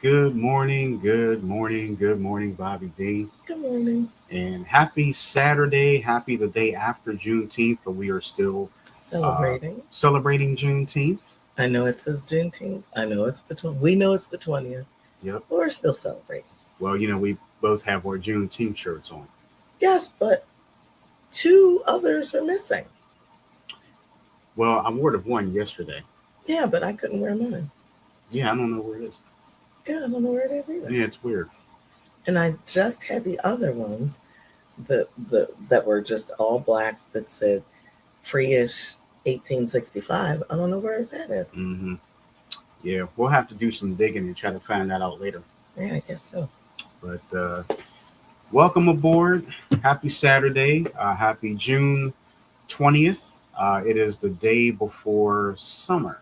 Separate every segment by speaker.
Speaker 1: Good morning, Bobby D.
Speaker 2: Good morning.
Speaker 1: And happy Saturday, happy the day after Juneteenth, but we are still
Speaker 2: Celebrating.
Speaker 1: celebrating Juneteenth.
Speaker 2: I know it says Juneteenth. I know it's the 20th. We know it's the 20th.
Speaker 1: Yep.
Speaker 2: But we're still celebrating.
Speaker 1: Well, we both have our Juneteenth shirts on.
Speaker 2: Yes, but two others are missing.
Speaker 1: Well, I wore the one yesterday.
Speaker 2: Yeah, but I couldn't wear mine.
Speaker 1: Yeah, I don't know where it is.
Speaker 2: Yeah, I don't know where it is either.
Speaker 1: Yeah, it's weird.
Speaker 2: And I just had the other ones that were just all black that said free-ish 1865. I don't know where that is.
Speaker 1: Mm-hmm. Yeah, we'll have to do some digging and try to find that out later.
Speaker 2: Yeah, I guess so.
Speaker 1: But welcome aboard. Happy Saturday. Happy June 20th. It is the day before summer.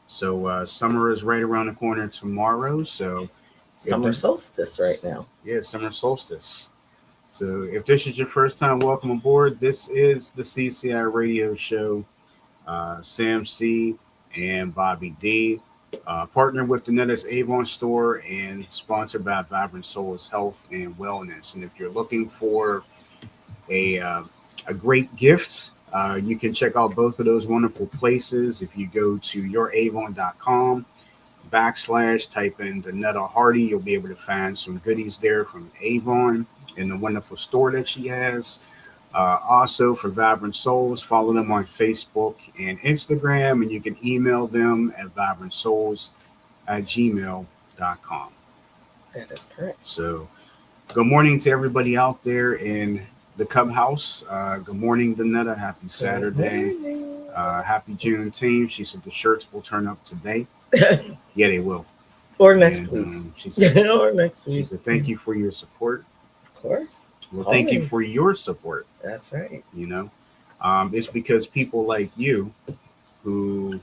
Speaker 1: So summer is right around the corner tomorrow. So
Speaker 2: Summer solstice right now.
Speaker 1: Yeah, summer solstice. So if this is your first time, welcome aboard. This is the CCI radio show. Sam C and Bobby D. Partnered with the Netta's Avon store and sponsored by Vibrant Souls Health and Wellness. And if you're looking for a great gift, you can check out both of those wonderful places. If you go to youravon.com / type in the Netta Hardy, you'll be able to find some goodies there from Avon and the wonderful store that she has. Also for Vibrant Souls, follow them on Facebook and Instagram, and you can email them at vibrantsouls@gmail.com.
Speaker 2: That is correct.
Speaker 1: So good morning to everybody out there in the Cub House. Good morning, Danetta. Happy Saturday. Happy Juneteenth. She said the shirts will turn up today. Yeah, they will.
Speaker 2: Or next week.
Speaker 1: She said,
Speaker 2: or next week.
Speaker 1: She said, thank you for your support.
Speaker 2: Of course.
Speaker 1: Well, thank you for your support.
Speaker 2: That's right.
Speaker 1: It's because people like you who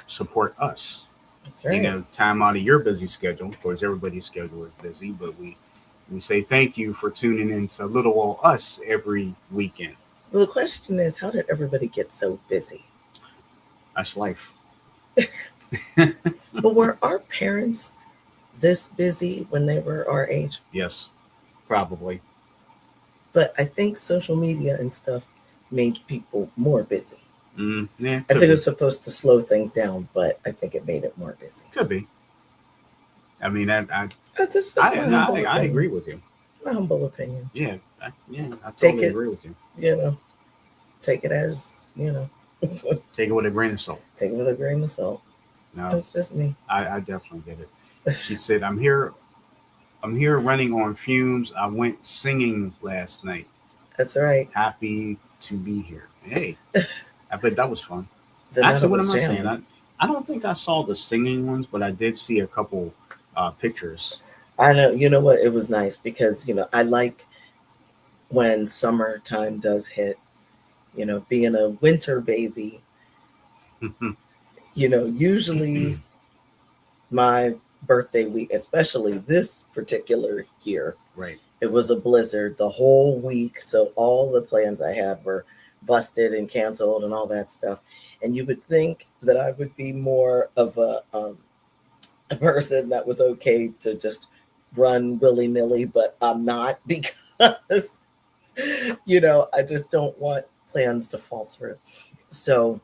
Speaker 1: support us.
Speaker 2: That's right.
Speaker 1: Time out of your busy schedule. Of course, everybody's schedule is busy, but we say thank you for tuning in to Little Old Us every weekend.
Speaker 2: Well, the question is, how did everybody get so busy?
Speaker 1: That's life.
Speaker 2: But were our parents this busy when they were our age?
Speaker 1: Yes, probably.
Speaker 2: But I think social media and stuff made people more busy.
Speaker 1: Yeah,
Speaker 2: I think it was supposed to slow things down, but I think it made it more busy.
Speaker 1: Could be. I mean, I agree with you.
Speaker 2: My humble opinion.
Speaker 1: Yeah, I totally agree with you.
Speaker 2: Take it as,
Speaker 1: Take it with a grain of salt.
Speaker 2: Take it with a grain of salt.
Speaker 1: No,
Speaker 2: that's just me.
Speaker 1: I definitely get it. She said, I'm here running on fumes. I went singing last night.
Speaker 2: That's right.
Speaker 1: Happy to be here. Hey, I bet that was fun. Actually, what am I saying? I don't think I saw the singing ones, but I did see a couple pictures.
Speaker 2: I know. You know what? It was nice because, I like when summertime does hit, being a winter baby. Usually my birthday week, especially this particular year,
Speaker 1: right?
Speaker 2: It was a blizzard the whole week. So all the plans I had were busted and canceled and all that stuff. And you would think that I would be more of a person that was okay to just run willy-nilly, but I'm not because, I just don't want plans to fall through. So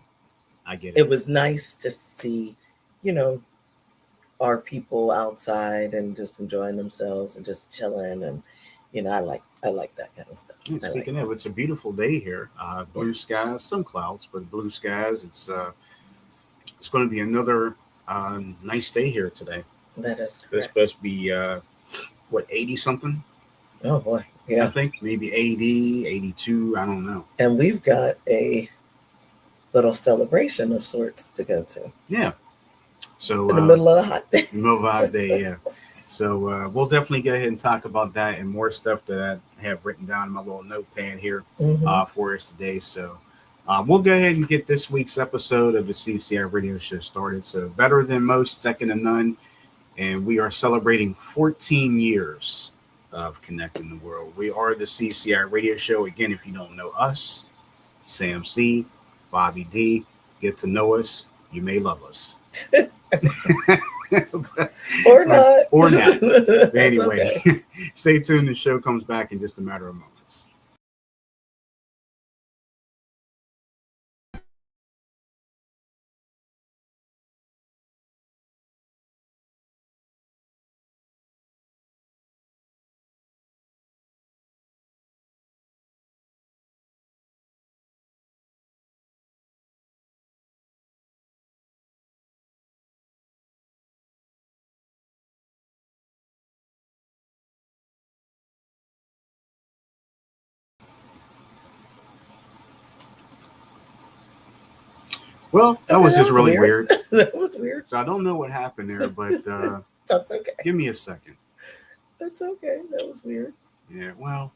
Speaker 1: I get it.
Speaker 2: It was nice to see, our people outside and just enjoying themselves and just chilling. And, I like that kind of stuff.
Speaker 1: Yeah, speaking of, it's a beautiful day here. Blue skies, some clouds, but blue skies. It's going to be another nice day here today.
Speaker 2: That is correct.
Speaker 1: It's supposed to be, 80 something?
Speaker 2: Oh, boy. Yeah.
Speaker 1: I think maybe 80, 82. I don't know.
Speaker 2: And we've got a little celebration of sorts to go to.
Speaker 1: Yeah. So
Speaker 2: in the middle of the hot day.
Speaker 1: Middle of the hot day, yeah. So we'll definitely go ahead and talk about that and more stuff that I have written down in my little notepad here for us today. So we'll go ahead and get this week's episode of the CCI radio show started. So better than most, second to none. And we are celebrating 14 years of connecting the world. We are the CCI radio show. Again, if you don't know us, Sam C, Bobby D, get to know us. You may love us.
Speaker 2: Or not.
Speaker 1: Or not. But
Speaker 2: That's
Speaker 1: anyway,
Speaker 2: okay.
Speaker 1: stay tuned. The show comes back in just a matter of moments. Well, that
Speaker 2: Okay,
Speaker 1: was just really
Speaker 2: weird.
Speaker 1: weird.
Speaker 2: That was weird.
Speaker 1: So I don't know what happened there, but
Speaker 2: That's okay.
Speaker 1: give me a second.
Speaker 2: That's okay. That was weird.
Speaker 1: Yeah, well,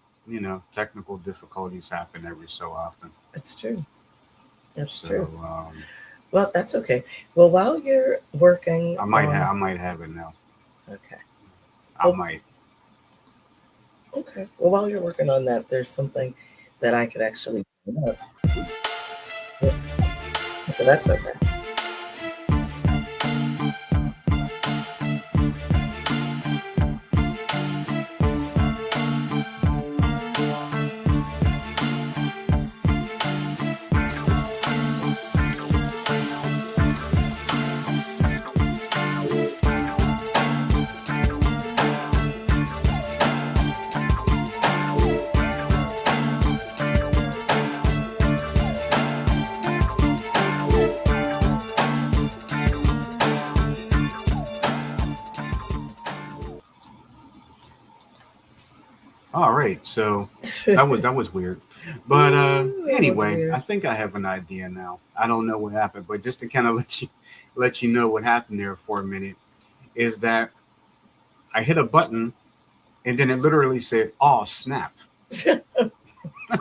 Speaker 1: technical difficulties happen every so often.
Speaker 2: It's true. That's
Speaker 1: So
Speaker 2: true. Well, that's okay. Well, while you're working,
Speaker 1: I might have it now.
Speaker 2: Okay.
Speaker 1: I might.
Speaker 2: Okay. Well, while you're working on that, there's something that I could actually bring up. So that's okay.
Speaker 1: All right, so that was weird, but anyway,
Speaker 2: weird.
Speaker 1: I think I have an idea now. I don't know what happened, but just to kind of let you know what happened there for a minute is that I hit a button and then it literally said, "Oh snap!" I'm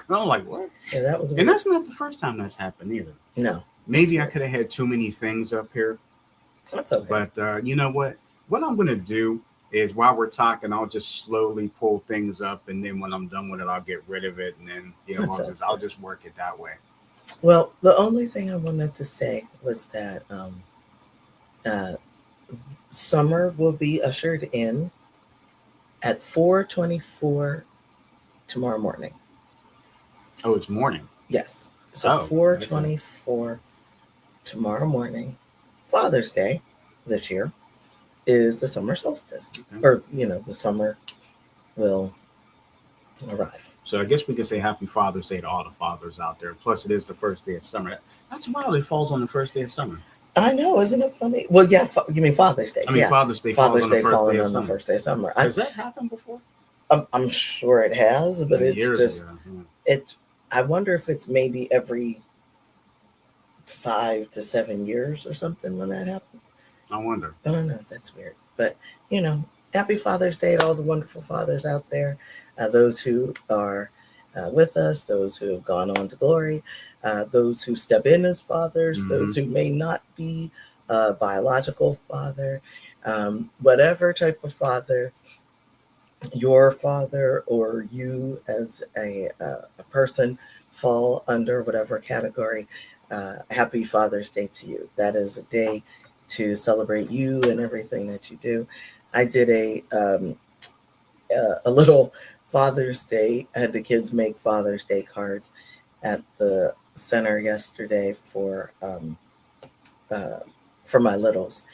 Speaker 1: like, "What?"
Speaker 2: Yeah, that was weird.
Speaker 1: And that's not the first time that's happened either.
Speaker 2: No.
Speaker 1: Maybe I could have had too many things up here.
Speaker 2: That's okay.
Speaker 1: But you know what? What I'm gonna do is while we're talking, I'll just slowly pull things up, and then when I'm done with it, I'll get rid of it, and then I'll just work it that way.
Speaker 2: Well, the only thing I wanted to say was that summer will be ushered in at 4:24 tomorrow morning.
Speaker 1: Oh, it's morning.
Speaker 2: Yes. So 4:24 tomorrow morning, Father's Day this year, is the summer solstice. Okay. Or, the summer will arrive.
Speaker 1: So I guess we could say Happy Father's Day to all the fathers out there. Plus, it is the first day of summer. That's wild. It falls on the first day of summer.
Speaker 2: I know, isn't it funny? Well, yeah, you mean Father's Day?
Speaker 1: I mean, yeah. Father's Day falling on the
Speaker 2: first day of summer.
Speaker 1: Has that happened before?
Speaker 2: I'm sure it has, but it's just
Speaker 1: ago.
Speaker 2: I wonder if it's maybe every 5 to 7 years or something when that happens.
Speaker 1: I wonder.
Speaker 2: I don't know. That's weird, but Happy Father's Day to all the wonderful fathers out there, those who are with us, those who have gone on to glory, those who step in as fathers, mm-hmm. those who may not be a biological father, whatever type of father, your father or you as a person fall under whatever category. Happy Father's Day to you. That is a day to celebrate you and everything that you do. I did a little Father's Day. I had the kids make Father's Day cards at the center yesterday for my littles,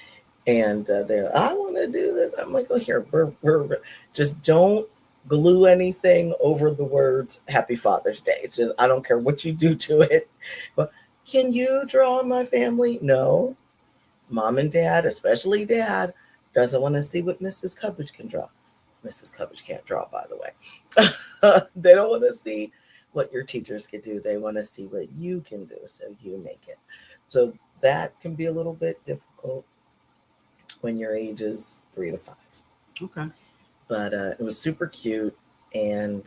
Speaker 2: and I want to do this. I'm like, oh, here, we're just don't glue anything over the words Happy Father's Day. It's just, I don't care what you do to it, but can you draw my family? No. Mom and Dad, especially Dad, doesn't want to see what Mrs. Cubbage can draw. Mrs. Cubbage can't draw, by the way. They don't want to see what your teachers can do. They want to see what you can do, so you make it. So that can be a little bit difficult when your age is 3 to 5.
Speaker 1: Okay.
Speaker 2: But it was super cute, and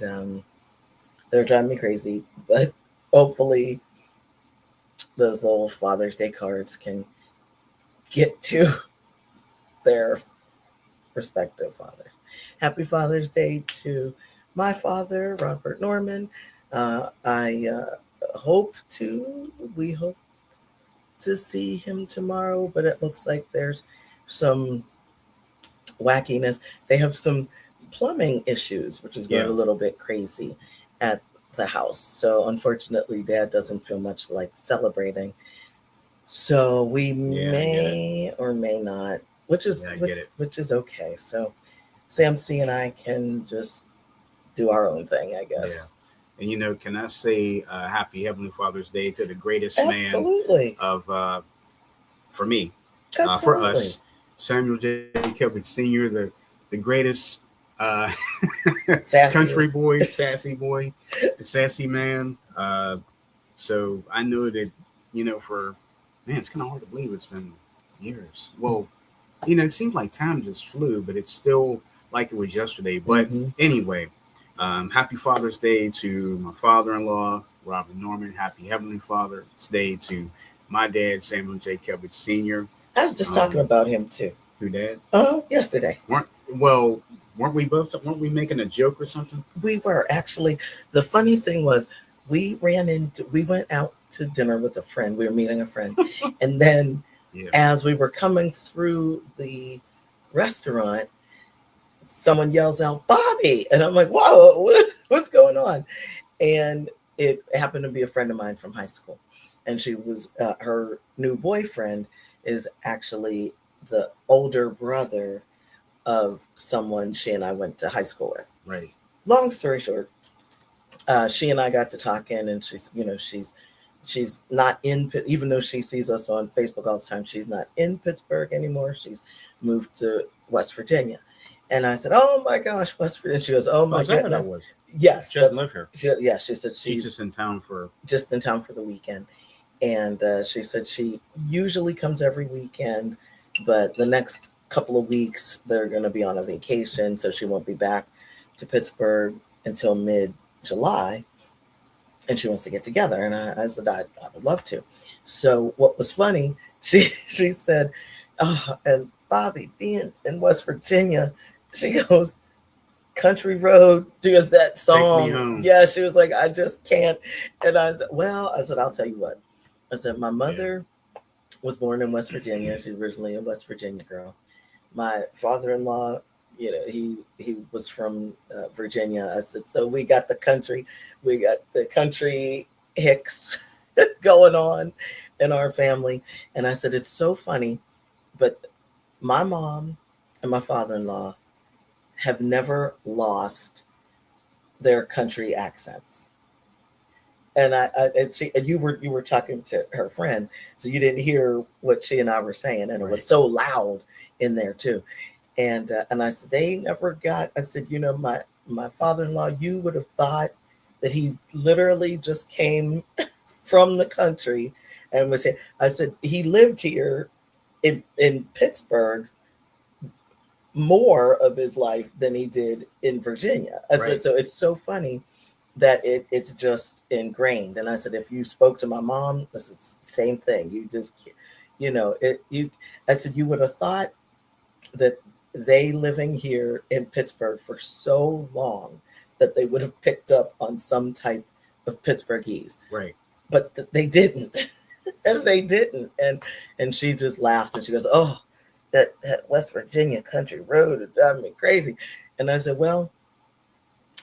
Speaker 2: they're driving me crazy. But hopefully those little Father's Day cards can get to their respective fathers. Happy Father's Day to my father, Robert Norman. We hope to see him tomorrow, but it looks like there's some wackiness. They have some plumbing issues, which is going
Speaker 1: Yeah.
Speaker 2: a little bit crazy at the house. So unfortunately, Dad doesn't feel much like celebrating. So we
Speaker 1: Yeah, I get it.
Speaker 2: may or may not, which is
Speaker 1: Yeah, I get it.
Speaker 2: which is okay. So Sam C and I can just do our own thing, I
Speaker 1: Yeah.
Speaker 2: guess.
Speaker 1: And can I say happy Heavenly Father's Day to the greatest man
Speaker 2: Absolutely,
Speaker 1: of for me, for
Speaker 2: absolutely.
Speaker 1: us, Samuel J. Kelvin Sr., the greatest uh, country
Speaker 2: Sassiest.
Speaker 1: boy, sassy boy, sassy man. So I know that for man, it's kind of hard to believe it's been years. Well, it seems like time just flew, but it's still like it was yesterday. But
Speaker 2: Hmm.
Speaker 1: anyway, happy Father's Day to my father-in-law, Robert Norman. Happy Heavenly Father's Day to my dad, Samuel J. Kelvin Sr.
Speaker 2: I was just talking
Speaker 1: Um,
Speaker 2: about him too.
Speaker 1: who dad?
Speaker 2: Yesterday.
Speaker 1: Weren't well, weren't we both? Weren't we making a joke or something?
Speaker 2: We were actually, the funny thing was, we went out to dinner with a friend. We were meeting a friend. And then
Speaker 1: Yeah.
Speaker 2: as we were coming through the restaurant, someone yells out, Bobby. And I'm like, whoa, what's going on? And it happened to be a friend of mine from high school. And she was, her new boyfriend is actually the older brother of someone she and I went to high school with.
Speaker 1: Right.
Speaker 2: Long story short, she and I got to talking, and she's not in even though she sees us on Facebook all the time. She's not in Pittsburgh anymore. She's moved to West Virginia, and I said, "Oh my gosh, West Virginia!" She goes, "Oh
Speaker 1: Oh,
Speaker 2: my
Speaker 1: is that what that
Speaker 2: goodness."
Speaker 1: was?
Speaker 2: Yes,
Speaker 1: She doesn't live here.
Speaker 2: She said
Speaker 1: She's
Speaker 2: she's
Speaker 1: just in town for.
Speaker 2: just in town for the weekend, and she said she usually comes every weekend, but the next couple of weeks they're going to be on a vacation, so she won't be back to Pittsburgh until mid-July, and she wants to get together. And I said I would love to. So what was funny, she said, oh, and Bobby being in West Virginia, she goes, Country Road, does that
Speaker 1: Take me
Speaker 2: song.
Speaker 1: home.
Speaker 2: Yeah, she was like, I just can't. And I said, well, I said, I'll tell you what. I said, my
Speaker 1: Yeah.
Speaker 2: mother was born in West Virginia. She's originally a West Virginia girl. My father-in-law, he was from Virginia. I said, so we got the country Hicks going on in our family. And I said, it's so funny, but my mom and my father-in-law have never lost their country accents. And you were talking to her friend, so you didn't hear what she and I were saying, and it was
Speaker 1: Right.
Speaker 2: so loud in there too. And I said they never got. I said, my father-in-law, you would have thought that he literally just came from the country and was here. I said he lived here in Pittsburgh more of his life than he did in Virginia. I said,
Speaker 1: Right.
Speaker 2: so it's so funny that it's just ingrained. And I said, if you spoke to my mom, this is the same thing. You just, I said, you would have thought that they living here in Pittsburgh for so long that they would have picked up on some type of Pittsburghese,
Speaker 1: Right.
Speaker 2: but they didn't. And they didn't. And she just laughed and she goes, oh, that West Virginia country road is driving me crazy. And I said, well,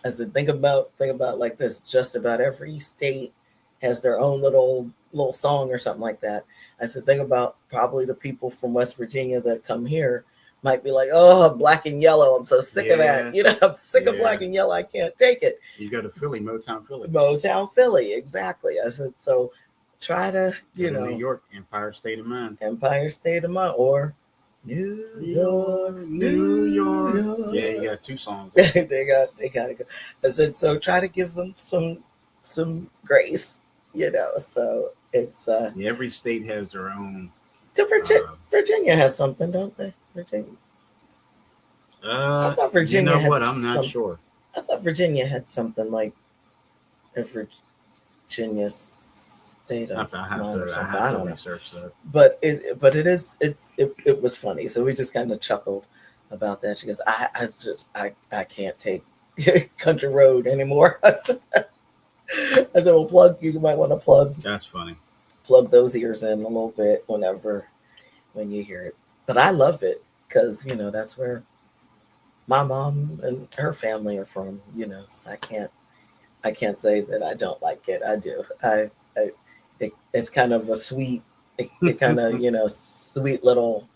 Speaker 2: I said, think about like this. Just about every state has their own little song or something like that. I said, think about probably the people from West Virginia that come here might be like, oh, black and yellow. I'm so sick of that. I'm sick of black and yellow. I can't take it.
Speaker 1: You go to Philly, Motown Philly.
Speaker 2: Motown Philly, exactly. I said, so try to,
Speaker 1: New York, Empire State of Mind.
Speaker 2: Empire State of Mind, or New York.
Speaker 1: Yeah, you got two songs.
Speaker 2: they gotta go. I said, so try to give them some grace, So it's
Speaker 1: Every state has their own.
Speaker 2: Virginia has something, don't they? Virginia. I thought Virginia.
Speaker 1: You know what? I'm not sure.
Speaker 2: I thought Virginia had something like a Virginia state of mind or something. I don't know.
Speaker 1: Research that.
Speaker 2: But it was funny. So we just kind of chuckled about that. She goes, I can't take Country Road anymore. I said, well, you might want to plug.
Speaker 1: That's funny.
Speaker 2: Plug those ears in a little bit when you hear it. But I love it because, that's where my mom and her family are from, so I can't say that I don't like it. I do. It's kind of a sweet, it kind of, sweet little,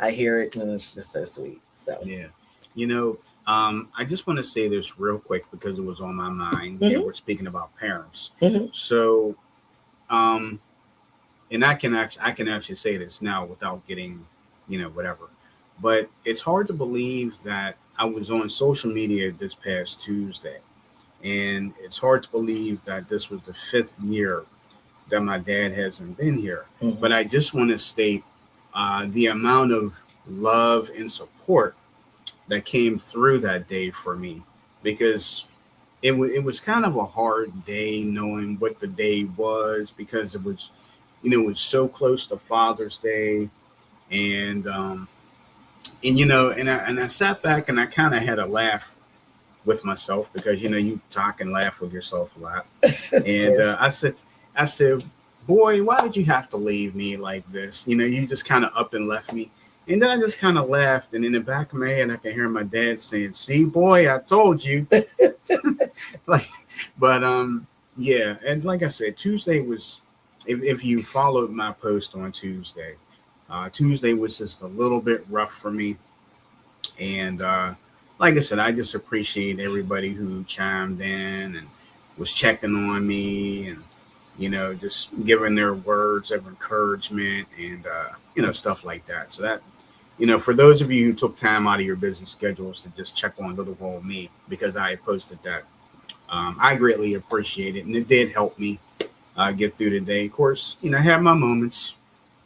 Speaker 2: I hear it and it's just so sweet. So,
Speaker 1: Yeah. You know, I just want to say this real quick because it was on my mind. Yeah,
Speaker 2: hmm
Speaker 1: we're speaking about parents.
Speaker 2: hmm
Speaker 1: So, um, and I can actually say this now without getting, whatever. But it's hard to believe that I was on social media this past Tuesday, and it's hard to believe that this was the fifth year that my dad hasn't been here.
Speaker 2: hmm
Speaker 1: But I just want to state the amount of love and support that came through that day for me, because it was kind of a hard day knowing what the day was, because it was so close to Father's Day. And um and you know and I sat back and I kind of had a laugh with myself, because you talk and laugh with yourself a lot.
Speaker 2: of
Speaker 1: And
Speaker 2: course.
Speaker 1: I said, boy, why did you have to leave me like this? You just kind of up and left me. And then I just kind of laughed. And in the back of my head, I can hear my dad saying, see, boy, I told you. like, but yeah. And like I said, Tuesday was, if you followed my post on Tuesday, Tuesday was just a little bit rough for me. And like I said, I just appreciate everybody who chimed in and was checking on me, and just giving their words of encouragement, and stuff like that. So that, for those of you who took time out of your busy schedules to just check on little old me because I posted that, I greatly appreciate it, and it did help me get through the day. Of course, I had my moments.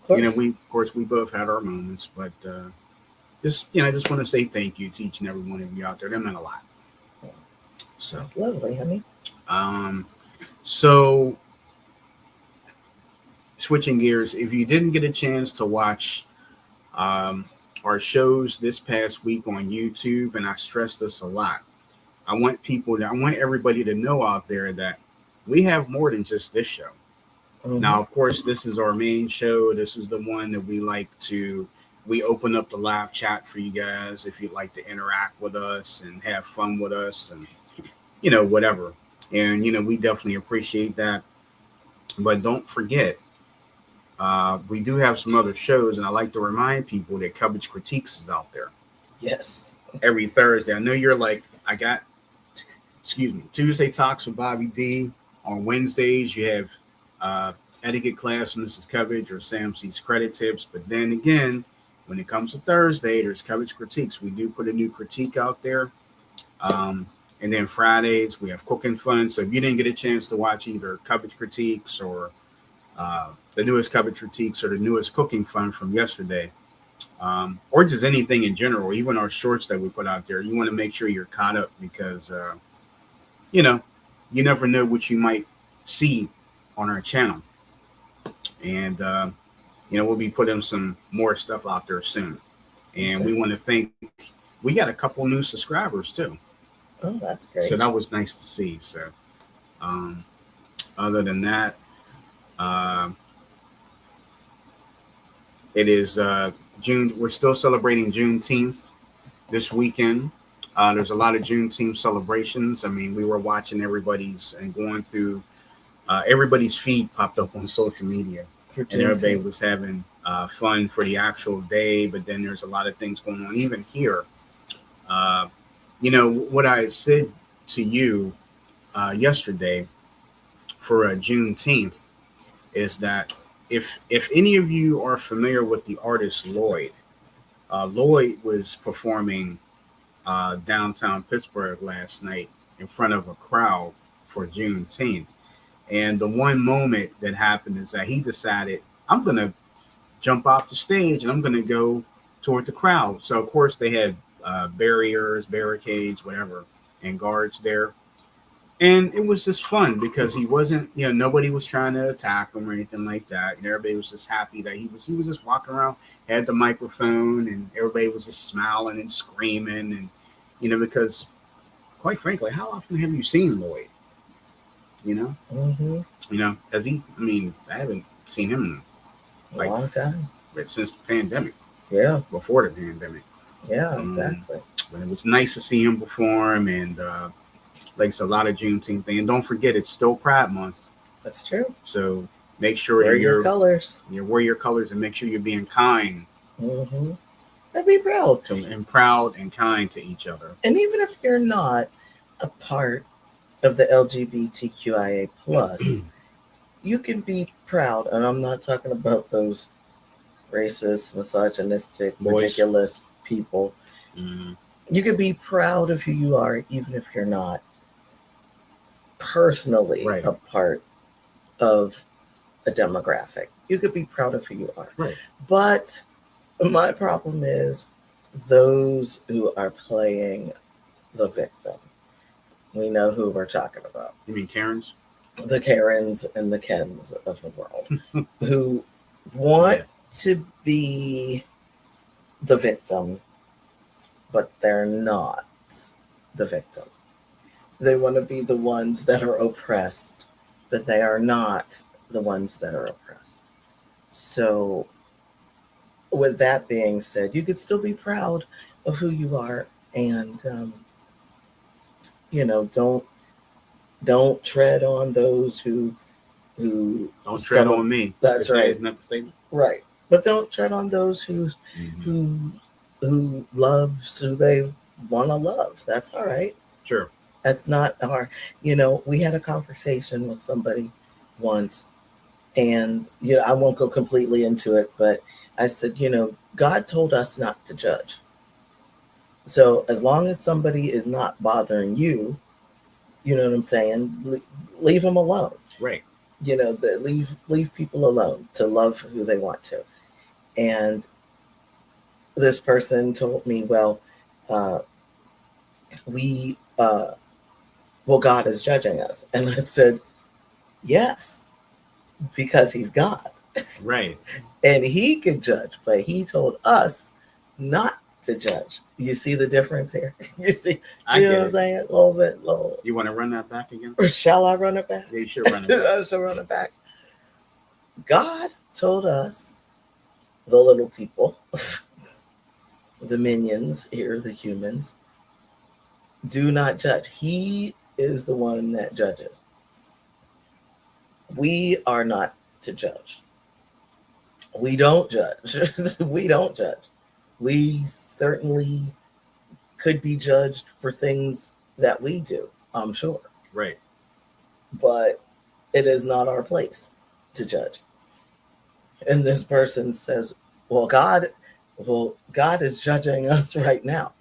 Speaker 2: Of course.
Speaker 1: We both had our moments, but I just want to say thank you to each and every one of you out there. That meant a lot. So,
Speaker 2: That's lovely, honey.
Speaker 1: um, so switching gears, if you didn't get a chance to watch um, our shows this past week on YouTube, and I stress this a lot, I want everybody to know out there that we have more than just this show.
Speaker 2: hmm
Speaker 1: Now, of course, this is our main show. This is the one that we open up the live chat for you guys if you'd like to interact with us and have fun with us, and, whatever. And, we definitely appreciate that. But don't forget, we do have some other shows, and I like to remind people that Coverage Critiques is out there
Speaker 2: Yes.
Speaker 1: every Thursday. I know you're like, excuse me, Tuesday Talks with Bobby D. On Wednesdays, you have uh, Etiquette Class with Mrs. Coverage or Sam C's Credit Tips. But then again, when it comes to Thursday, there's Coverage Critiques. We do put a new critique out there. Um, and then Fridays, we have Cooking Fun. So if you didn't get a chance to watch either Coverage Critiques or the newest Coverage Critiques or the newest Cooking Fun from yesterday, or just anything in general, even our shorts that we put out there, you want to make sure you're caught up, because you know, you never know what you might see on our channel. And, we'll be putting some more stuff out there soon. And
Speaker 2: Okay.
Speaker 1: we want to thank, we got a couple new subscribers too.
Speaker 2: Oh, that's
Speaker 1: So
Speaker 2: great.
Speaker 1: that was nice to see. So, um, other than that, uh, it is June. We're still celebrating Juneteenth this weekend. There's a lot of Juneteenth celebrations. I mean, we were watching everybody's and going through everybody's feed popped up on social media,
Speaker 2: For
Speaker 1: and everybody
Speaker 2: Juneteenth.
Speaker 1: was having fun for the actual day. But then there's a lot of things going on, even here. Uh, what I said to you yesterday for Juneteenth is that if any of you are familiar with the artist Lloyd, Lloyd was performing downtown Pittsburgh last night in front of a crowd for Juneteenth. And the one moment that happened is that he decided, I'm going to jump off the stage and I'm going to go toward the crowd. So, of course, they had barricades, whatever, and guards there. And it was just fun because he wasn't, nobody was trying to attack him or anything like that. And everybody was just happy that he was just walking around, had the microphone, and everybody was just smiling and screaming. And, because quite frankly, how often have you seen Lloyd? You know,
Speaker 2: hmm
Speaker 1: has he, I mean, I haven't seen him
Speaker 2: A
Speaker 1: like
Speaker 2: long time.
Speaker 1: since the pandemic.
Speaker 2: Yeah.
Speaker 1: before the pandemic.
Speaker 2: Yeah, exactly.
Speaker 1: But it was nice to see him perform, and like it's a lot of Juneteenth thing. And don't forget, it's still Pride Month,
Speaker 2: That's true.
Speaker 1: so make sure
Speaker 2: Wear
Speaker 1: that
Speaker 2: your colors.
Speaker 1: you wear your colors, and make sure you're being kind
Speaker 2: Mm-hmm. And be proud.
Speaker 1: and proud and kind to each other.
Speaker 2: And even if you're not a part of the LGBTQIA plus, you can be proud. And I'm not talking about those racist, misogynistic,
Speaker 1: Boys.
Speaker 2: ridiculous people.
Speaker 1: Mm-hmm.
Speaker 2: You can be proud of who you are, even if you're not personally
Speaker 1: Right.
Speaker 2: a part of a demographic. You could be proud of who you are.
Speaker 1: Right.
Speaker 2: But my problem is those who are playing the victim. We know who we're talking about.
Speaker 1: You mean Karens?
Speaker 2: The Karens and the Kens of the world who want to be the victim, but they're not the victim. They want to be the ones that are oppressed, but they are not the ones that are oppressed. So, with that being said, you could still be proud of who you are, and don't tread on those who
Speaker 1: don't tread on me.
Speaker 2: That's right.
Speaker 1: Isn't that the statement?
Speaker 2: Right. But don't tread on those who loves who they want to love. That's all right.
Speaker 1: Sure.
Speaker 2: That's not our, we had a conversation with somebody once, and, I won't go completely into it, but I said, God told us not to judge. So as long as somebody is not bothering you, you know what I'm saying? Leave them alone.
Speaker 1: Right.
Speaker 2: Leave people alone to love who they want to. And this person told me, well, God is judging us. And I said, yes, because he's God.
Speaker 1: Right.
Speaker 2: And he could judge, but he told us not to judge. You see the difference here? You see what I'm saying? A little bit.
Speaker 1: You want to run that back again?
Speaker 2: Or shall I run it back?
Speaker 1: Yeah, you should run it back.
Speaker 2: I should run it back. God told us, the little people, the minions here, the humans, do not judge. He is the one that judges. We are not to judge. We don't judge. We don't judge. We certainly could be judged for things that we do, I'm sure.
Speaker 1: Right.
Speaker 2: But it is not our place to judge. And this person says, well, God is judging us right now.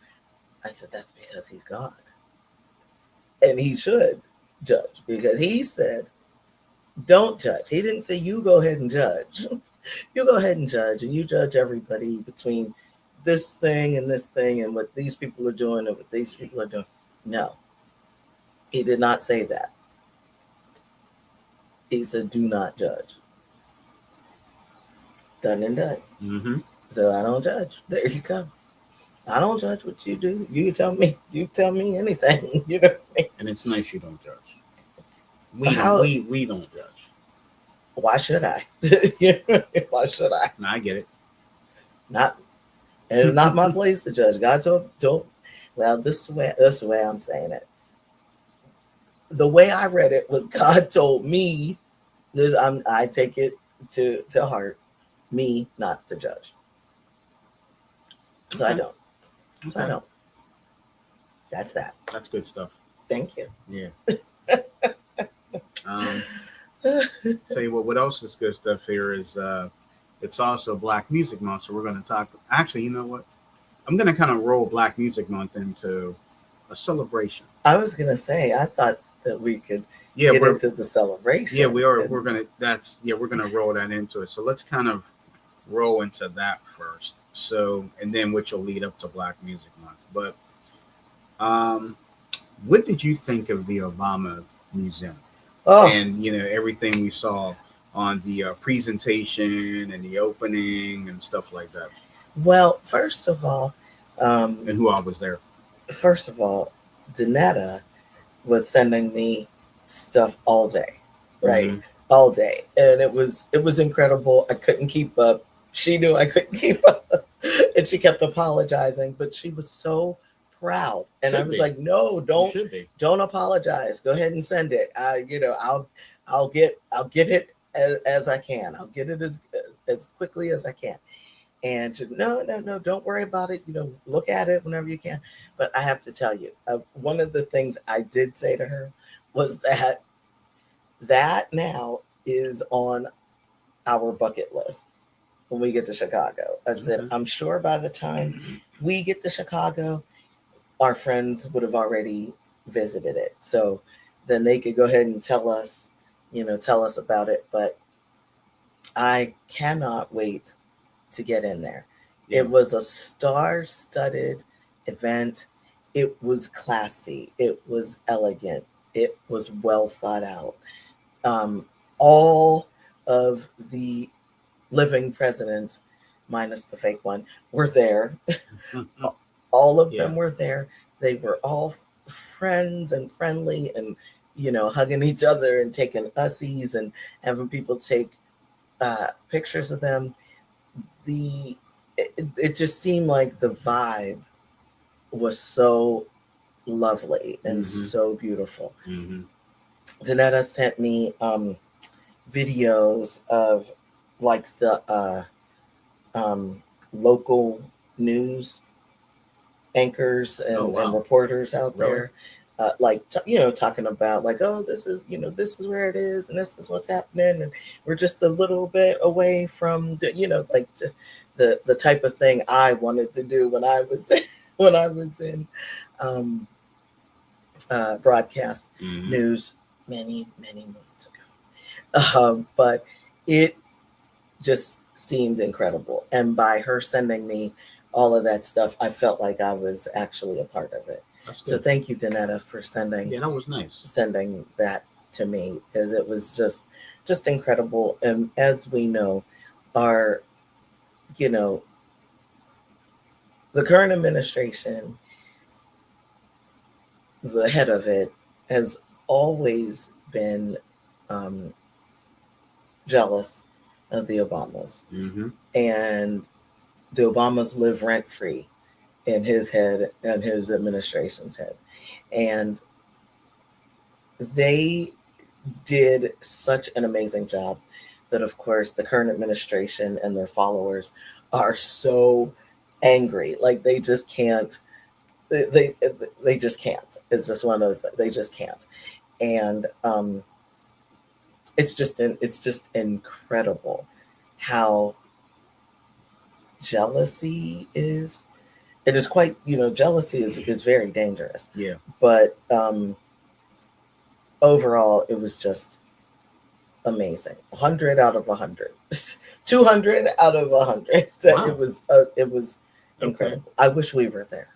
Speaker 2: I said, that's because he's God. And he should judge, because he said, don't judge. He didn't say you go ahead and judge. You go ahead and judge, and you judge everybody between this thing and what these people are doing and what these people are doing. No, he did not say that. He said, do not judge. Done and done.
Speaker 1: Mm-hmm.
Speaker 2: So I don't judge. There you go. I don't judge what you do. You tell me anything. You know what I mean?
Speaker 1: And it's nice you don't judge. We don't judge.
Speaker 2: Why should I? Why should I?
Speaker 1: No, I get it.
Speaker 2: And it's not my place to judge. God told. Well, this is the way I'm saying it. The way I read it was God told me. I take it to heart. Me not to judge. So okay. I don't. Okay. So I don't. That's that.
Speaker 1: That's good stuff.
Speaker 2: Thank you.
Speaker 1: Yeah. Tell you what else is good stuff here is it's also Black Music Month, so we're going to talk. Actually, you know what? I'm going to kind of roll Black Music Month into a celebration.
Speaker 2: I was going to say, I thought that we could get into the celebration.
Speaker 1: Yeah, we are. We're going to roll that into it. So let's kind of roll into that first. So, and then which will lead up to Black Music Month. But what did you think of the Obama Museum? Oh. And, everything we saw on the presentation and the opening and stuff like that.
Speaker 2: Well, first of all,
Speaker 1: and who all was there?
Speaker 2: First of all, Danetta was sending me stuff all day, right? Mm-hmm. All day. And it was incredible. I couldn't keep up. She knew I couldn't keep up. she kept apologizing, but she was so proud. And I was like, no, don't apologize. Go ahead and send it. I'll get it as I can. I'll get it as quickly as I can. And she, no, don't worry about it. Look at it whenever you can. But I have to tell you, one of the things I did say to her was that now is on our bucket list when we get to Chicago. I said, I'm sure by the time we get to Chicago, our friends would have already visited it. So then they could go ahead and tell us about it. But I cannot wait to get in there. Yeah. It was a star-studded event. It was classy. It was elegant. It was well thought out. All of the living presidents, minus the fake one, were there. All of them were there. They were all friends and friendly and, hugging each other and taking ussies and having people take pictures of them. It just seemed like the vibe was so lovely and so beautiful. Danetta sent me videos of like the local news anchors and reporters out there, talking about like, oh, this is where it is and this is what's happening and we're just a little bit away from just the type of thing I wanted to do when I was in broadcast news many months ago. But it just seemed incredible. And by her sending me all of that stuff, I felt like I was actually a part of it. So thank you, Danetta, for sending.
Speaker 1: Yeah, that was nice.
Speaker 2: Sending that to me, because it was just incredible. And as we know, the current administration, the head of it, has always been jealous of the Obamas. And the Obamas live rent-free in his head and his administration's head. And they did such an amazing job that, of course, the current administration and their followers are so angry. Like they just can't. They just can't. It's just one of those. They just can't. And it's just incredible how jealousy is. It is quite, jealousy is very dangerous.
Speaker 1: Yeah.
Speaker 2: But overall, it was just amazing. 100 out of 100, 200 out of 100. Wow. It was incredible. Okay. I wish we were there.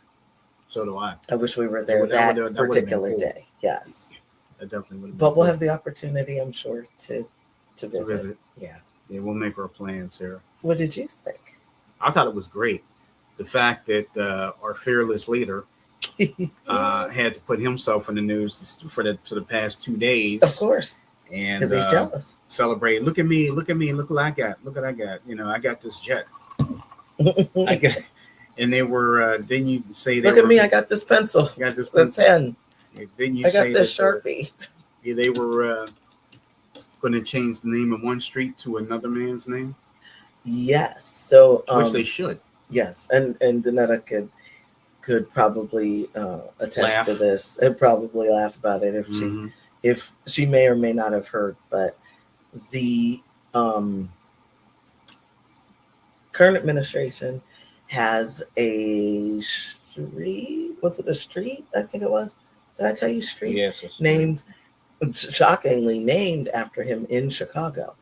Speaker 1: So do I.
Speaker 2: I wish we were there that particular cool. day. Yes.
Speaker 1: That definitely would have been
Speaker 2: But we'll have the opportunity, I'm sure, to visit. Yeah.
Speaker 1: Yeah, we'll make our plans, Sarah.
Speaker 2: What did you think?
Speaker 1: I thought it was great. The fact that our fearless leader had to put himself in the news for the past 2 days.
Speaker 2: Of course.
Speaker 1: And
Speaker 2: because he's jealous.
Speaker 1: Celebrate. Look at me. Look what I got. Look what I got. I got this jet. I got. And they were. Didn't you say they
Speaker 2: Look at me. I got this pencil.
Speaker 1: I got this
Speaker 2: pen.
Speaker 1: Didn't you
Speaker 2: I
Speaker 1: say
Speaker 2: got this Sharpie?
Speaker 1: They were going to change the name of one street to another man's name.
Speaker 2: Yes. So
Speaker 1: which they should.
Speaker 2: Yes, and Danetta could probably attest to this and probably laugh about it if she may or may not have heard. But the current administration has a street. Was it a street? I think it was. Did I tell you street?
Speaker 1: Yes.
Speaker 2: Shockingly named after him in Chicago.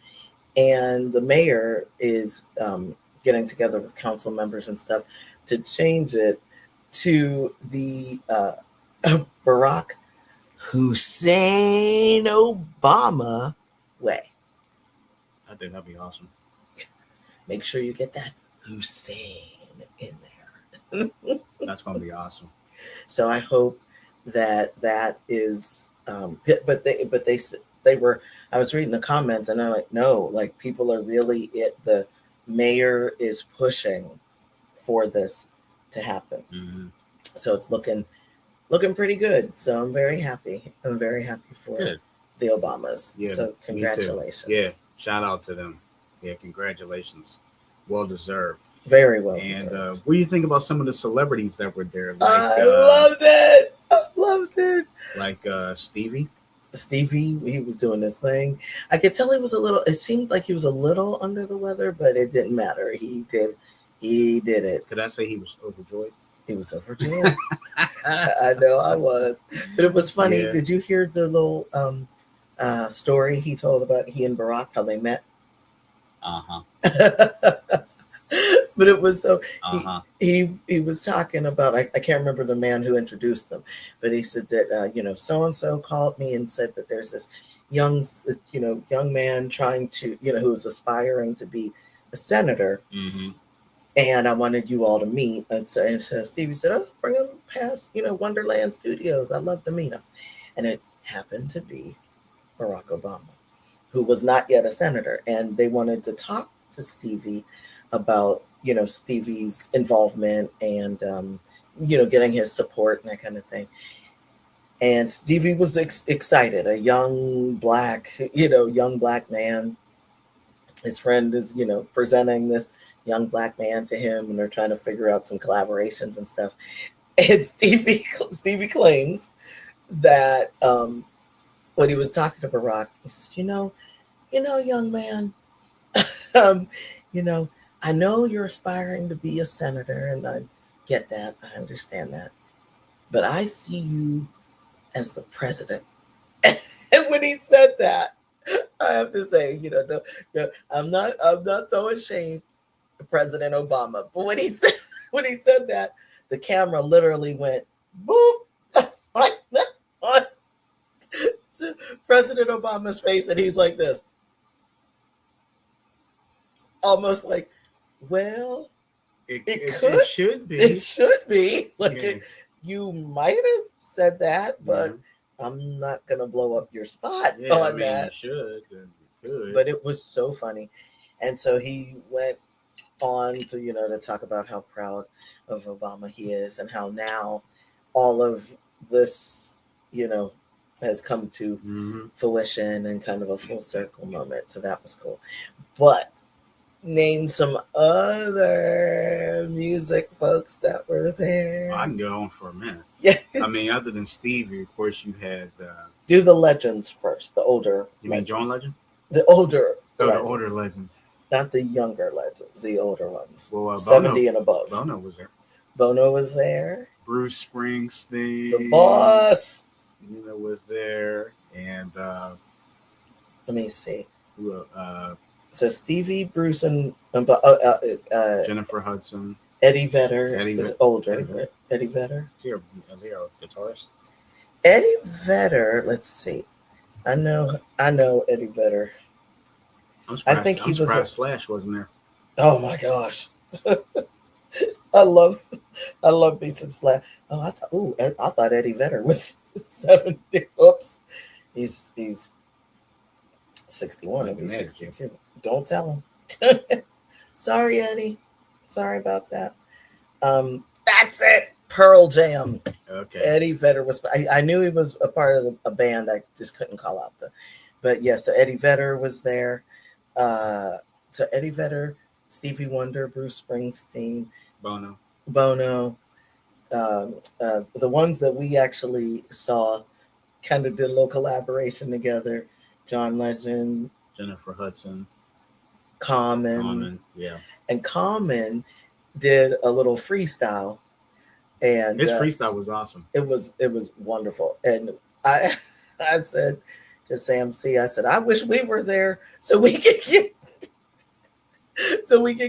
Speaker 2: And the mayor is getting together with council members and stuff to change it to the Barack Hussein Obama way.
Speaker 1: I think that'd be awesome.
Speaker 2: Make sure you get that Hussein in there.
Speaker 1: That's going to be awesome.
Speaker 2: So I hope that is, but they were, I was reading the comments and I'm like, no, like people are really, the mayor is pushing for this to happen.
Speaker 1: Mm-hmm.
Speaker 2: So it's looking pretty good. So I'm very happy. I'm very happy for
Speaker 1: Good.
Speaker 2: the Obamas.
Speaker 1: Yeah,
Speaker 2: So
Speaker 1: me too.
Speaker 2: congratulations.
Speaker 1: Yeah, shout out to them. Yeah, congratulations. Well deserved.
Speaker 2: Very well
Speaker 1: And
Speaker 2: deserved.
Speaker 1: what do you think about some of the celebrities that were there?
Speaker 2: I loved it. I loved it.
Speaker 1: Like Stevie.
Speaker 2: Stevie, he was doing this thing. I could tell he was a little. It seemed like he was a little under the weather, but it didn't matter. He did it.
Speaker 1: Could I say he was overjoyed?
Speaker 2: He was overjoyed. I know I was, but it was funny.
Speaker 1: Yeah.
Speaker 2: Did you hear the little story he told about he and Barack, how they met? But it was so he was talking about, I can't remember the man who introduced them, but he said that so and so called me and said that there's this young man trying to who is aspiring to be a senator, and I wanted you all to meet. And so Stevie said, "Oh, bring him past Wonderland Studios. I'd love to meet him." And it happened to be Barack Obama, who was not yet a senator, and they wanted to talk to Stevie about Stevie's involvement and getting his support and that kind of thing. And Stevie was excited, a young black man. His friend is presenting this young black man to him, and they're trying to figure out some collaborations and stuff. And Stevie claims that when he was talking to Barack, he said, young man, I know you're aspiring to be a senator, and I get that. I understand that. But I see you as the president. And when he said that, I have to say, no, I'm not throwing shade to President Obama. But when he said that, the camera literally went boop on President Obama's face, and he's like this. Almost like, well, it should be. It should be. Like, you might have said that, but I'm not going to blow up your spot on that.
Speaker 1: You could.
Speaker 2: But it was so funny. And so he went on to, to talk about how proud of Obama he is and how now all of this, has come to fruition and kind of a full circle moment. So that was cool. But name some other music folks that were there.
Speaker 1: I can go on for a minute.
Speaker 2: Yeah.
Speaker 1: I mean, other than Stevie, of course, you had...
Speaker 2: Do the legends first, the older
Speaker 1: You mean John Legend?
Speaker 2: The older
Speaker 1: legends. The older legends.
Speaker 2: Not the younger legends, the older ones.
Speaker 1: Well,
Speaker 2: 70 and above.
Speaker 1: Bono was there.
Speaker 2: Bono was there.
Speaker 1: Bruce Springsteen.
Speaker 2: The boss.
Speaker 1: Was there. And...
Speaker 2: let me see.
Speaker 1: Who
Speaker 2: So Stevie, Bruce, and
Speaker 1: Jennifer Hudson,
Speaker 2: Eddie Vedder is older. Eddie Vedder.
Speaker 1: They are guitarist.
Speaker 2: Eddie Vedder. Let's see. I know Eddie Vedder. I think he was.
Speaker 1: Slash wasn't there.
Speaker 2: Oh my gosh. I love me some Slash. Oh, I thought Eddie Vedder was 70. Oops, he's 61. He'll be 62. Don't tell him. Sorry, Eddie. Sorry about that. That's it. Pearl Jam.
Speaker 1: Okay.
Speaker 2: Eddie Vedder was. I knew he was a part of a band. I just couldn't call out But yeah, so Eddie Vedder was there. So Eddie Vedder, Stevie Wonder, Bruce Springsteen,
Speaker 1: Bono.
Speaker 2: The ones that we actually saw kind of did a little collaboration together. John Legend,
Speaker 1: Jennifer Hudson,
Speaker 2: Common,
Speaker 1: yeah. And
Speaker 2: Common did a little freestyle, and
Speaker 1: his freestyle was awesome.
Speaker 2: It was wonderful, and I said to Sam C, I said, I wish we were there so we could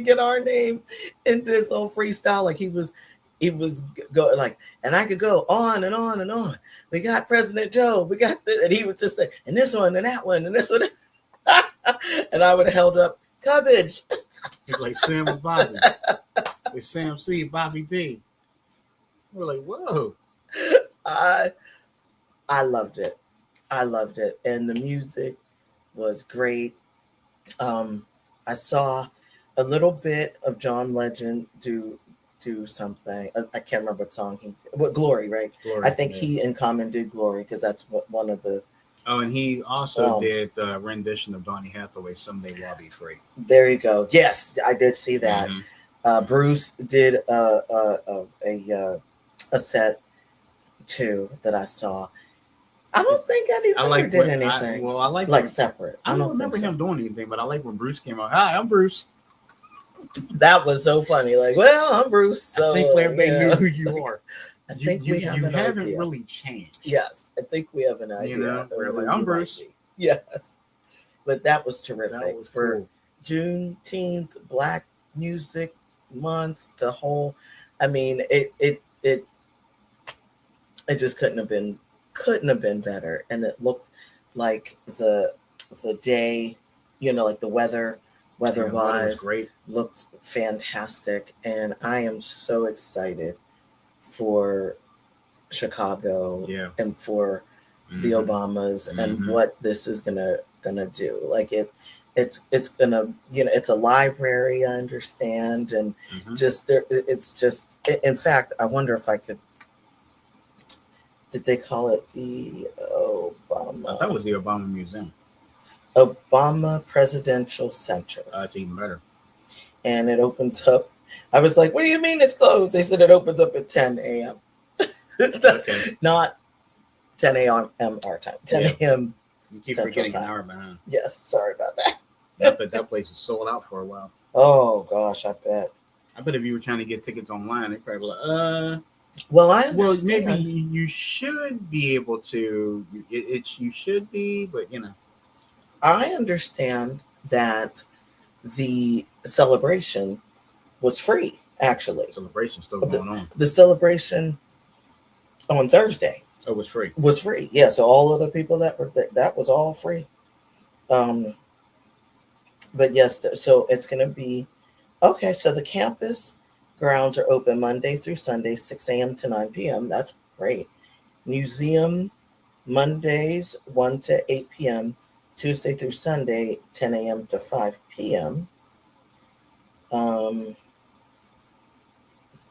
Speaker 2: get our name in this little freestyle. Like he was going like, and I could go on and on and on. We got President Joe, we got this, and he would just say, and this one and that one and this one, and I would have held up cabbage.
Speaker 1: He's like Sam and Bobby. It's Sam C, Bobby D. We're like, whoa.
Speaker 2: I loved it. And the music was great. I saw a little bit of John Legend do do something. I can't remember what song what Glory, right?
Speaker 1: Glory,
Speaker 2: I think
Speaker 1: yeah.
Speaker 2: he and Common did Glory because that's what one of the.
Speaker 1: Oh, and he also did the rendition of Donny Hathaway's "Someday We'll Be Free."
Speaker 2: There you go. Yes, I did see that.
Speaker 1: Mm-hmm.
Speaker 2: Bruce did a set too that I saw. I don't think Eddie Vedder did anything.
Speaker 1: I like
Speaker 2: like separate.
Speaker 1: I don't remember him doing anything, but I like when Bruce came out. Hi, I'm Bruce.
Speaker 2: That was so funny. Like, well, I'm Bruce. So
Speaker 1: I think everybody knew who you are.
Speaker 2: I think we have
Speaker 1: you
Speaker 2: an
Speaker 1: haven't
Speaker 2: idea.
Speaker 1: really changed.
Speaker 2: Yes, I think we have an idea.
Speaker 1: You know, we're like, I'm Bruce.
Speaker 2: Yes, but that was terrific.
Speaker 1: That was
Speaker 2: for
Speaker 1: cool.
Speaker 2: Juneteenth, Black Music Month, the whole. I mean, it just couldn't have been better, and it looked like the day, like the weather wise,
Speaker 1: great,
Speaker 2: looked fantastic, and I am so excited for Chicago and for the Obamas and what this is gonna do. Like it's gonna, it's a library, I understand, and just there, it's just. In fact, I wonder if I could. Did they call it the Obama?
Speaker 1: I thought it was the Obama Museum.
Speaker 2: Obama Presidential Center.
Speaker 1: It's even better.
Speaker 2: And it opens up. I was like, what do you mean it's closed? They said it opens up at 10 a.m.
Speaker 1: Okay.
Speaker 2: Not 10 a.m. our time. 10 a.m.
Speaker 1: You keep
Speaker 2: Central
Speaker 1: forgetting
Speaker 2: time.
Speaker 1: an hour behind.
Speaker 2: Yes, sorry about that.
Speaker 1: But that place is sold out for a while.
Speaker 2: Oh, gosh, I bet.
Speaker 1: I bet if you were trying to get tickets online, they probably were like,
Speaker 2: well, I understand.
Speaker 1: Well, maybe you should be able to. You should be, but
Speaker 2: I understand that the celebration was free. Actually,
Speaker 1: celebration still going on.
Speaker 2: The celebration on Thursday.
Speaker 1: Oh, was free.
Speaker 2: Was free. Yeah. So all of the people that were that was all free. But yes, so it's going to be okay. So the campus grounds are open Monday through Sunday, 6 a.m. to 9 p.m. That's great. Museum Mondays 1 to 8 p.m. Tuesday through Sunday, 10 a.m. to 5 p.m.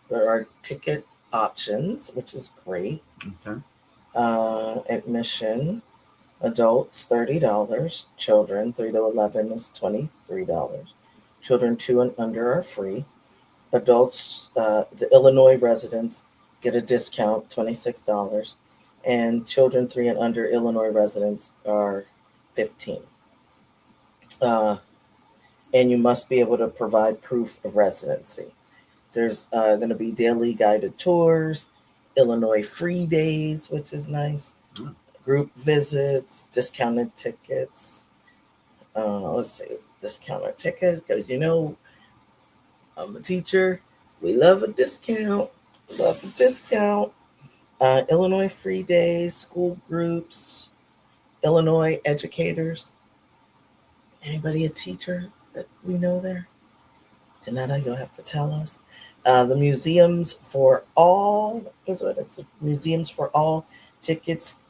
Speaker 2: There are ticket options, which is great.
Speaker 1: Okay.
Speaker 2: Admission, adults $30, children 3 to 11 is $23. Children 2 and under are free. Adults, the Illinois residents get a discount, $26, and children 3 and under Illinois residents are $15. And you must be able to provide proof of residency. There's going to be daily guided tours, Illinois free days, which is nice, group visits, discounted tickets. Let's see, discounted ticket, because I'm a teacher. We love a discount. Illinois free days, school groups, Illinois educators. Anybody a teacher that we know there? Tanetta, you'll have to tell us. The museums for all is what it's. Museums for all tickets.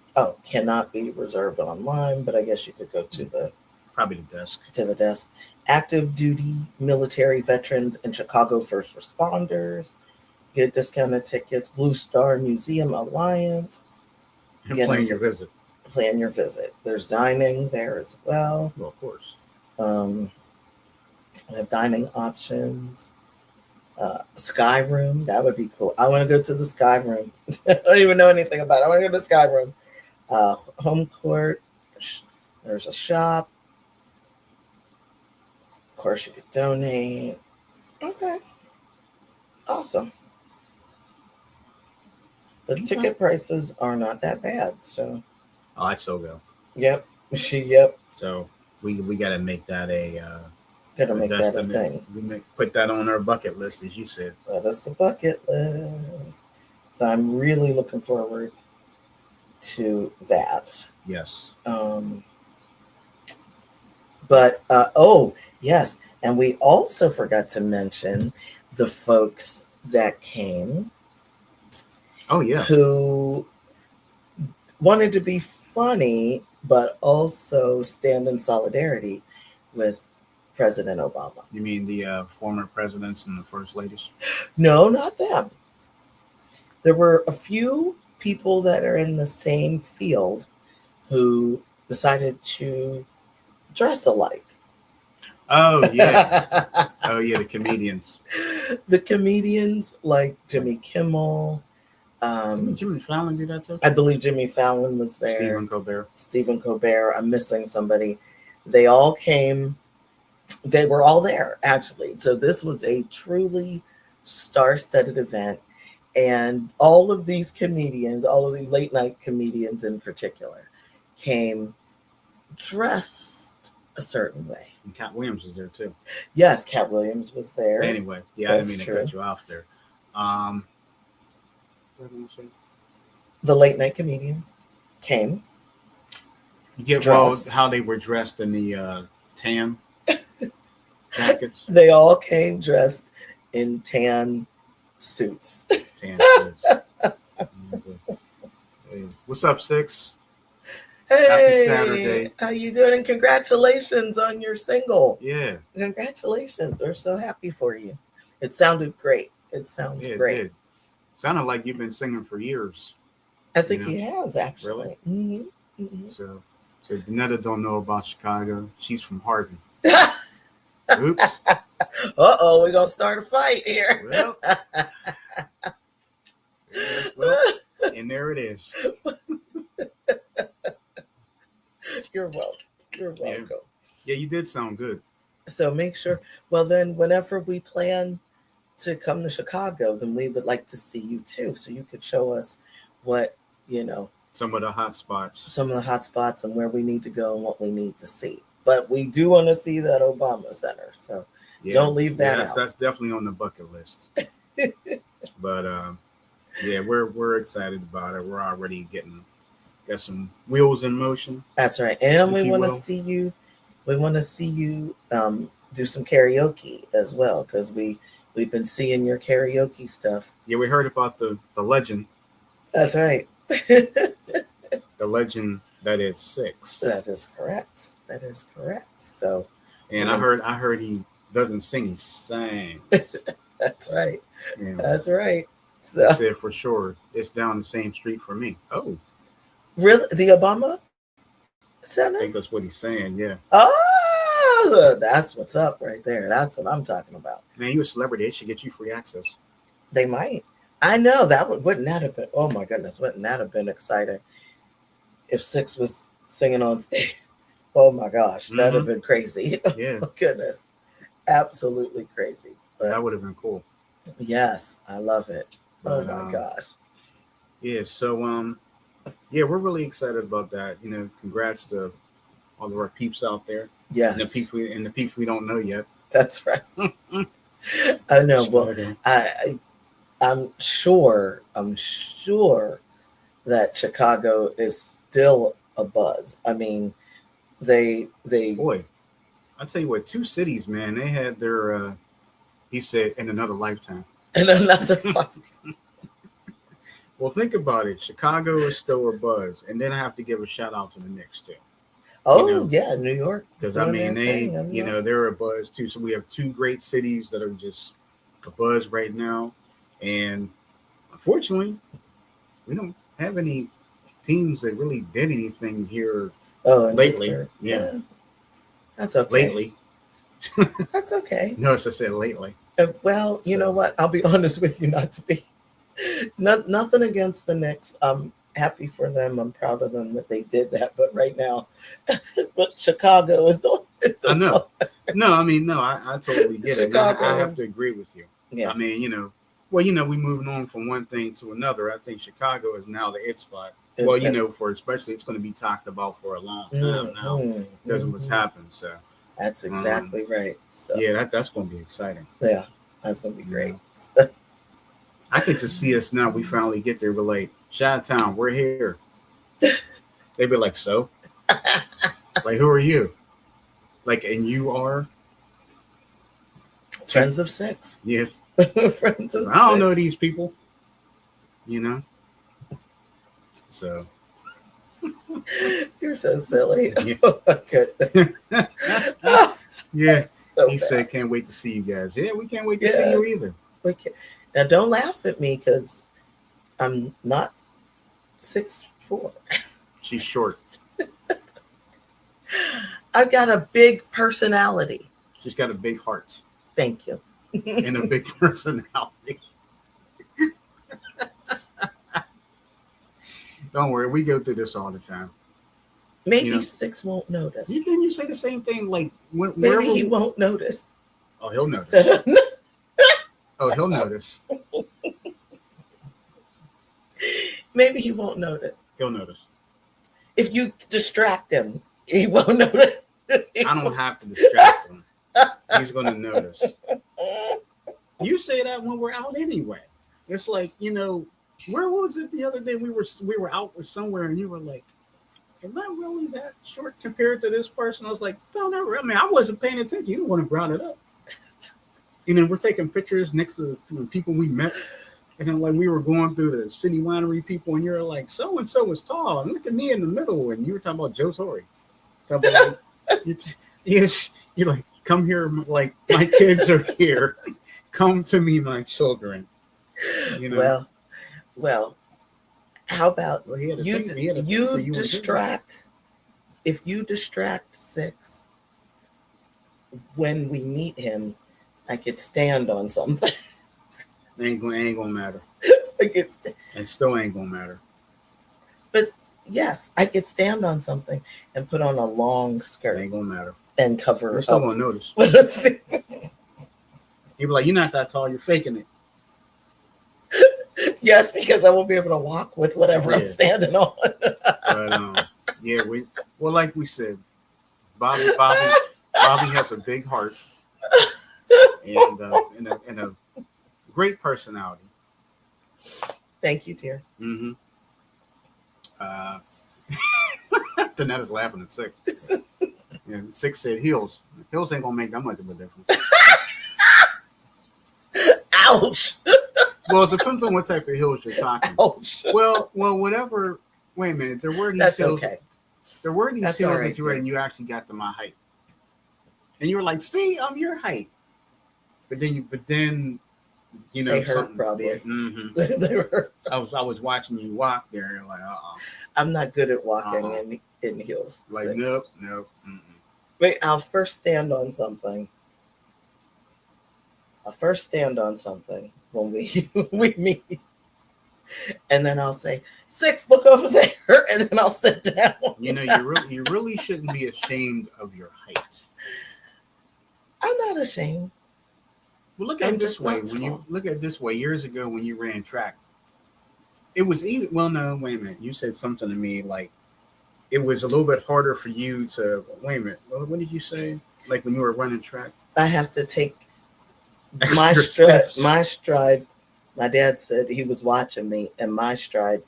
Speaker 2: Cannot be reserved online, but I guess you could go to
Speaker 1: probably the desk.
Speaker 2: To the desk. Active duty military veterans and Chicago first responders get discounted tickets. Blue Star Museum Alliance.
Speaker 1: And plan your visit.
Speaker 2: Plan your visit. There's dining there as well.
Speaker 1: Well, of course.
Speaker 2: We have dining options. Sky Room, that would be cool. I want to go to the Sky Room. I don't even know anything about it. I want to go to the Sky Room. Home court. There's a shop. Of course, you could donate. Okay. Awesome. The ticket prices are not that bad. So.
Speaker 1: Oh, I'd still go.
Speaker 2: Yep. Yep.
Speaker 1: So we got to make that
Speaker 2: Gotta make that a thing.
Speaker 1: Put that on our bucket list, as you said.
Speaker 2: That is the bucket list. So I'm really looking forward to that.
Speaker 1: Yes.
Speaker 2: But yes, and we also forgot to mention the folks that came.
Speaker 1: Oh yeah.
Speaker 2: Who wanted to be funny, but also stand in solidarity with President Obama.
Speaker 1: You mean the former presidents and the first ladies?
Speaker 2: No, not them. There were a few people that are in the same field who decided to dress alike.
Speaker 1: Oh yeah, oh yeah, the comedians.
Speaker 2: The comedians like Jimmy Kimmel.
Speaker 1: Didn't Jimmy Fallon do that too?
Speaker 2: I believe Jimmy Fallon was there.
Speaker 1: Stephen Colbert.
Speaker 2: I'm missing somebody. They all came. They were all there, actually. So this was a truly star-studded event. And all of these comedians, all of these late-night comedians in particular, came dressed a certain way.
Speaker 1: And Cat Williams was there too.
Speaker 2: Yes, Cat Williams was there.
Speaker 1: Anyway, yeah,
Speaker 2: That's
Speaker 1: I didn't mean
Speaker 2: true.
Speaker 1: to cut you off there. What did I say?
Speaker 2: The late-night comedians came.
Speaker 1: Yeah, well, how they were dressed in the tan jackets.
Speaker 2: They all came dressed in tan suits.
Speaker 1: Tan suits. Hey, what's up, Six?
Speaker 2: Hey,
Speaker 1: Happy Saturday.
Speaker 2: How you doing? And congratulations on your single.
Speaker 1: Yeah.
Speaker 2: Congratulations. We're so happy for you. It sounded great. It sounds great.
Speaker 1: It did. Sounded like you've been singing for years.
Speaker 2: I think he has, actually.
Speaker 1: Really?
Speaker 2: Mm-hmm. Mm-hmm.
Speaker 1: So Danetta don't know about Chicago. She's from Harvey. Oops.
Speaker 2: Uh-oh, we're going to start a fight here.
Speaker 1: Well, and there it is.
Speaker 2: You're welcome. You're welcome.
Speaker 1: Yeah, you did sound good.
Speaker 2: So make sure, well then, whenever we plan to come to Chicago, then we would like to see you too. So you could show us what,
Speaker 1: some of the hot spots.
Speaker 2: Some of the hot spots and where we need to go and what we need to see. But we do want to see that Obama Center. So don't leave that out.
Speaker 1: That's definitely on the bucket list. But yeah, we're excited about it. We're already got some wheels in motion.
Speaker 2: That's right. And we want to see you. We want to see you do some karaoke as well, because we've been seeing your karaoke stuff.
Speaker 1: Yeah, we heard about the legend.
Speaker 2: That's right.
Speaker 1: The legend that is Six.
Speaker 2: That is correct. That is correct. So,
Speaker 1: and I heard he doesn't sing; he sang.
Speaker 2: That's right.
Speaker 1: And
Speaker 2: that's right. So
Speaker 1: I said for sure, it's down the same street for me. Oh,
Speaker 2: really? The Obama Center?
Speaker 1: I think that's what he's saying. Yeah.
Speaker 2: Oh, that's what's up right there. That's what I'm talking about.
Speaker 1: Man, you a celebrity? They should get you free access.
Speaker 2: They might. I know that wouldn't that have been? Oh my goodness, wouldn't that have been exciting if Six was singing on stage? Oh my gosh, that'd have been crazy.
Speaker 1: Yeah.
Speaker 2: Oh goodness, absolutely crazy. But
Speaker 1: that would have been cool.
Speaker 2: Yes, I love it.
Speaker 1: But,
Speaker 2: oh my gosh.
Speaker 1: Yeah. So yeah, we're really excited about that. Congrats to all of our peeps out there.
Speaker 2: Yes.
Speaker 1: And the peeps we don't know yet.
Speaker 2: That's right. I know. Well, I'm sure that Chicago is still a buzz. I mean, they
Speaker 1: boy, I tell you what, two cities, man, they had their he said in another lifetime.
Speaker 2: In another lifetime.
Speaker 1: Well, think about it. Chicago is still a buzz, and then I have to give a shout out to the Knicks too.
Speaker 2: Oh yeah, New York.
Speaker 1: Because I mean, they're a buzz too. So we have two great cities that are just a buzz right now, and unfortunately, we don't have any teams that really did anything here lately. Yeah,
Speaker 2: that's okay.
Speaker 1: Lately,
Speaker 2: that's okay.
Speaker 1: Notice I said lately.
Speaker 2: Well, you know what? I'll be honest with you, not to be nothing against the Knicks. I'm happy for them. I'm proud of them that they did that. But right now, but Chicago is the
Speaker 1: I know. No, I mean, no, I totally get it. I have to agree with you.
Speaker 2: Yeah.
Speaker 1: I mean, we moving on from one thing to another. I think Chicago is now the it spot. Well, for especially it's going to be talked about for a long time now because of what's happened. So
Speaker 2: that's exactly right. So
Speaker 1: yeah, that's going to be exciting.
Speaker 2: Yeah, that's going to be great.
Speaker 1: I could just see us now. We finally get there. We're like, Chi-Town, we're here. They'd be like, so? Like, who are you? Like, and you are?
Speaker 2: Friends of Six.
Speaker 1: Yes.
Speaker 2: Friends of
Speaker 1: I don't know these people. So.
Speaker 2: You're so silly.
Speaker 1: Yeah.
Speaker 2: Oh, my goodness.
Speaker 1: Yeah.
Speaker 2: So
Speaker 1: He
Speaker 2: bad.
Speaker 1: said, "Can't wait to see you guys." Yeah, we can't wait to see you either.
Speaker 2: Okay. Now don't laugh at me because I'm not 6'4".
Speaker 1: She's short.
Speaker 2: I've got a big personality.
Speaker 1: She's got a big heart
Speaker 2: Thank you.
Speaker 1: and a big personality. Don't worry, we go through this all the time.
Speaker 2: Maybe
Speaker 1: You know,
Speaker 2: 6 won't notice.
Speaker 1: Didn't you say the same thing? Like
Speaker 2: Maybe he won't notice.
Speaker 1: Oh, he'll notice. Oh, he'll notice.
Speaker 2: Maybe he won't notice.
Speaker 1: He'll notice.
Speaker 2: If you distract him, he won't notice.
Speaker 1: I don't have to distract him. He's going to notice. You say that when we're out anyway. It's like, where was it the other day? We were out with somewhere, and you were like, "Am I really that short compared to this person?" I was like, "No, never." I mean, I wasn't paying attention. You don't want to brought it up. And then we're taking pictures next to the people we met. And then like we were going through the city winery people, and you're like, "So and so is tall, and look at me in the middle." And you were talking about Joe Torre. Talking about you're like, "Come here, like my kids are here. Come to me, my children."
Speaker 2: Well, how about
Speaker 1: you
Speaker 2: distract? If you distract 6 when we meet him, I could stand on something.
Speaker 1: Ain't gonna matter. And still ain't gonna matter.
Speaker 2: But yes, I could stand on something and put on a long skirt.
Speaker 1: Ain't gonna matter.
Speaker 2: And cover.
Speaker 1: You're still gonna notice. You'll be like, "You're not that tall. You're faking it."
Speaker 2: Yes, because I won't be able to walk with whatever I'm standing on.
Speaker 1: But like we said, Bobby has a big heart and a great personality.
Speaker 2: Thank you, dear.
Speaker 1: Mm-hmm. Danetta's laughing at 6. Yeah, 6 said heels. Heels ain't gonna make that much of a difference.
Speaker 2: Ouch.
Speaker 1: Well, it depends on what type of heels you're talking.
Speaker 2: Ouch.
Speaker 1: Well, whatever. Wait a minute. There were these
Speaker 2: That's
Speaker 1: heels.
Speaker 2: Okay.
Speaker 1: There were these
Speaker 2: That's
Speaker 1: heels
Speaker 2: right,
Speaker 1: that you read, and you actually got to my height, and you were like, "See, I'm your height." But then
Speaker 2: they hurt
Speaker 1: something
Speaker 2: probably.
Speaker 1: Mm-hmm.
Speaker 2: They hurt.
Speaker 1: I was watching you walk there, and you're like,
Speaker 2: I'm not good at walking in heels.
Speaker 1: Like
Speaker 2: 6.
Speaker 1: nope. Mm-mm.
Speaker 2: Wait, I'll first stand on something. When we meet, and then I'll say, 6, look over there, and then I'll sit down.
Speaker 1: You really shouldn't be ashamed of your height.
Speaker 2: I'm not ashamed.
Speaker 1: Well, look at it this way. Years ago when you ran track, it was easy. Well, no, wait a minute. You said something to me like it was a little bit harder for you to. Wait a minute. What did you say? Like when you were running track,
Speaker 2: I have to take
Speaker 1: my
Speaker 2: stride. My dad said he was watching me, and my stride.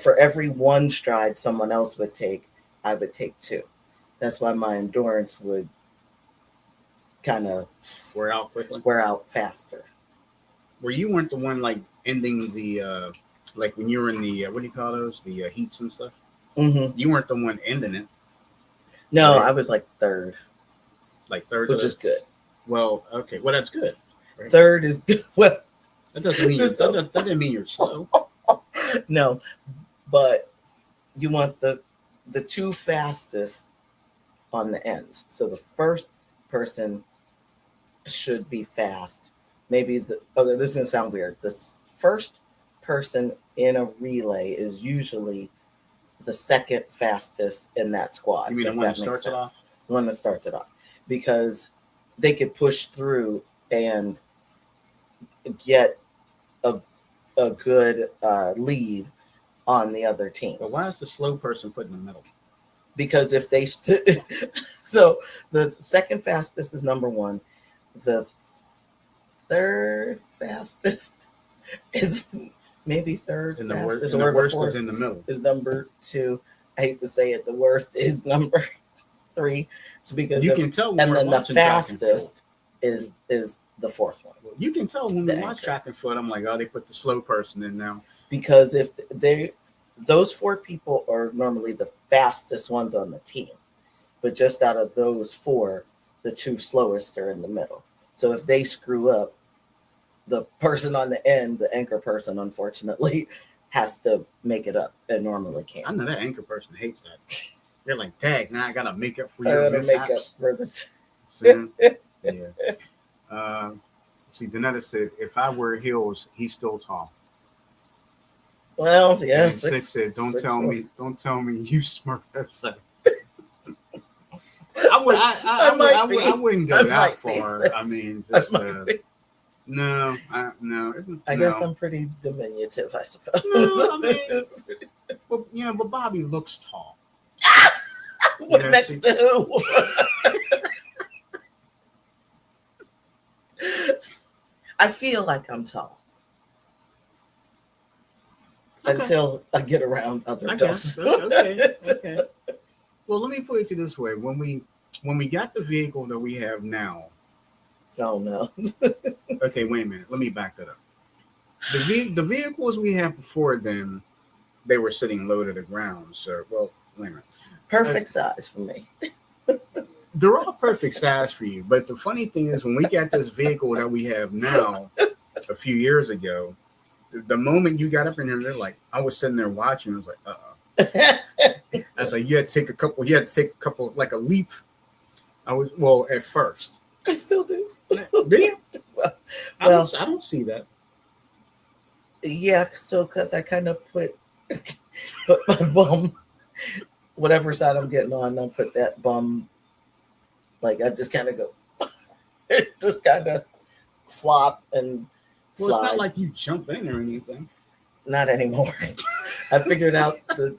Speaker 2: For every 1 stride someone else would take, I would take 2. That's why my endurance would kind of
Speaker 1: wear
Speaker 2: out faster.
Speaker 1: Where you weren't the one like ending the like when you were in the what do you call those, the heats and stuff.
Speaker 2: Mm-hmm.
Speaker 1: You weren't the one ending it.
Speaker 2: No, right? I was like 3rd.
Speaker 1: Like 3rd,
Speaker 2: which is good.
Speaker 1: Well, okay, well that's good.
Speaker 2: Right? 3rd is good. Well,
Speaker 1: that doesn't mean that didn't mean you're slow.
Speaker 2: No, but you want the 2 fastest on the ends. So the first person should be fast. Maybe this is gonna sound weird. The first person in a relay is usually the 2nd fastest in that squad.
Speaker 1: You mean the one that starts it off?
Speaker 2: The one that starts it off, because they could push through and get a good lead on the other teams.
Speaker 1: But why is the slow person put in the middle?
Speaker 2: Because if they so the 2nd fastest is number 1. The 3rd fastest is maybe 3rd
Speaker 1: and the
Speaker 2: fastest,
Speaker 1: and the worst is in the middle.
Speaker 2: Is number 2. I hate to say it, the worst is number 3. So because
Speaker 1: you can tell,
Speaker 2: and then the fastest is the 4th one.
Speaker 1: Well, you can tell when we watch track and field. I'm like, oh, they put the slow person in now.
Speaker 2: Because if those 4 people are normally the fastest ones on the team, but just out of those 4, the two slowest are in the middle. So if they screw up, the person on the end, the anchor person, unfortunately, has to make it up and normally
Speaker 1: I
Speaker 2: can't.
Speaker 1: know that anchor person hates that. They're like, "Dang, now I gotta make up for
Speaker 2: I
Speaker 1: your
Speaker 2: gotta make up
Speaker 1: mishaps."
Speaker 2: for this.
Speaker 1: See? Yeah. See, Donetta said, "If I wear heels, he's still tall."
Speaker 2: Well, yeah,
Speaker 1: And Six said, "Don't tell me, you smart that size." I wouldn't go that far. I mean, just no,
Speaker 2: I guess I'm pretty diminutive, I suppose.
Speaker 1: No, I mean, but Bobby looks tall.
Speaker 2: What next to who? I feel like I'm tall. Okay. Until I get around other adults.
Speaker 1: Okay. Well, let me put it to this way: when we got the vehicle that we have now.
Speaker 2: Oh no.
Speaker 1: Okay, wait a minute. Let me back that up. The vehicles we had before then, they were sitting low to the ground. So, well, wait a minute.
Speaker 2: Perfect size for me.
Speaker 1: They're all perfect size for you. But the funny thing is, when we got this vehicle that we have now, a few years ago, the moment you got up in there, they're like, I was sitting there watching. I was like, I was like, you had to take a couple, like a leap. At first.
Speaker 2: I still do.
Speaker 1: Do you? Well, I don't see that.
Speaker 2: Yeah, so because I kind of put my bum, whatever side I'm getting on, I'll put that bum, like I just kind of go, just kind of flop and slide.
Speaker 1: Well, it's not like you jump in or anything.
Speaker 2: Not anymore. I figured out the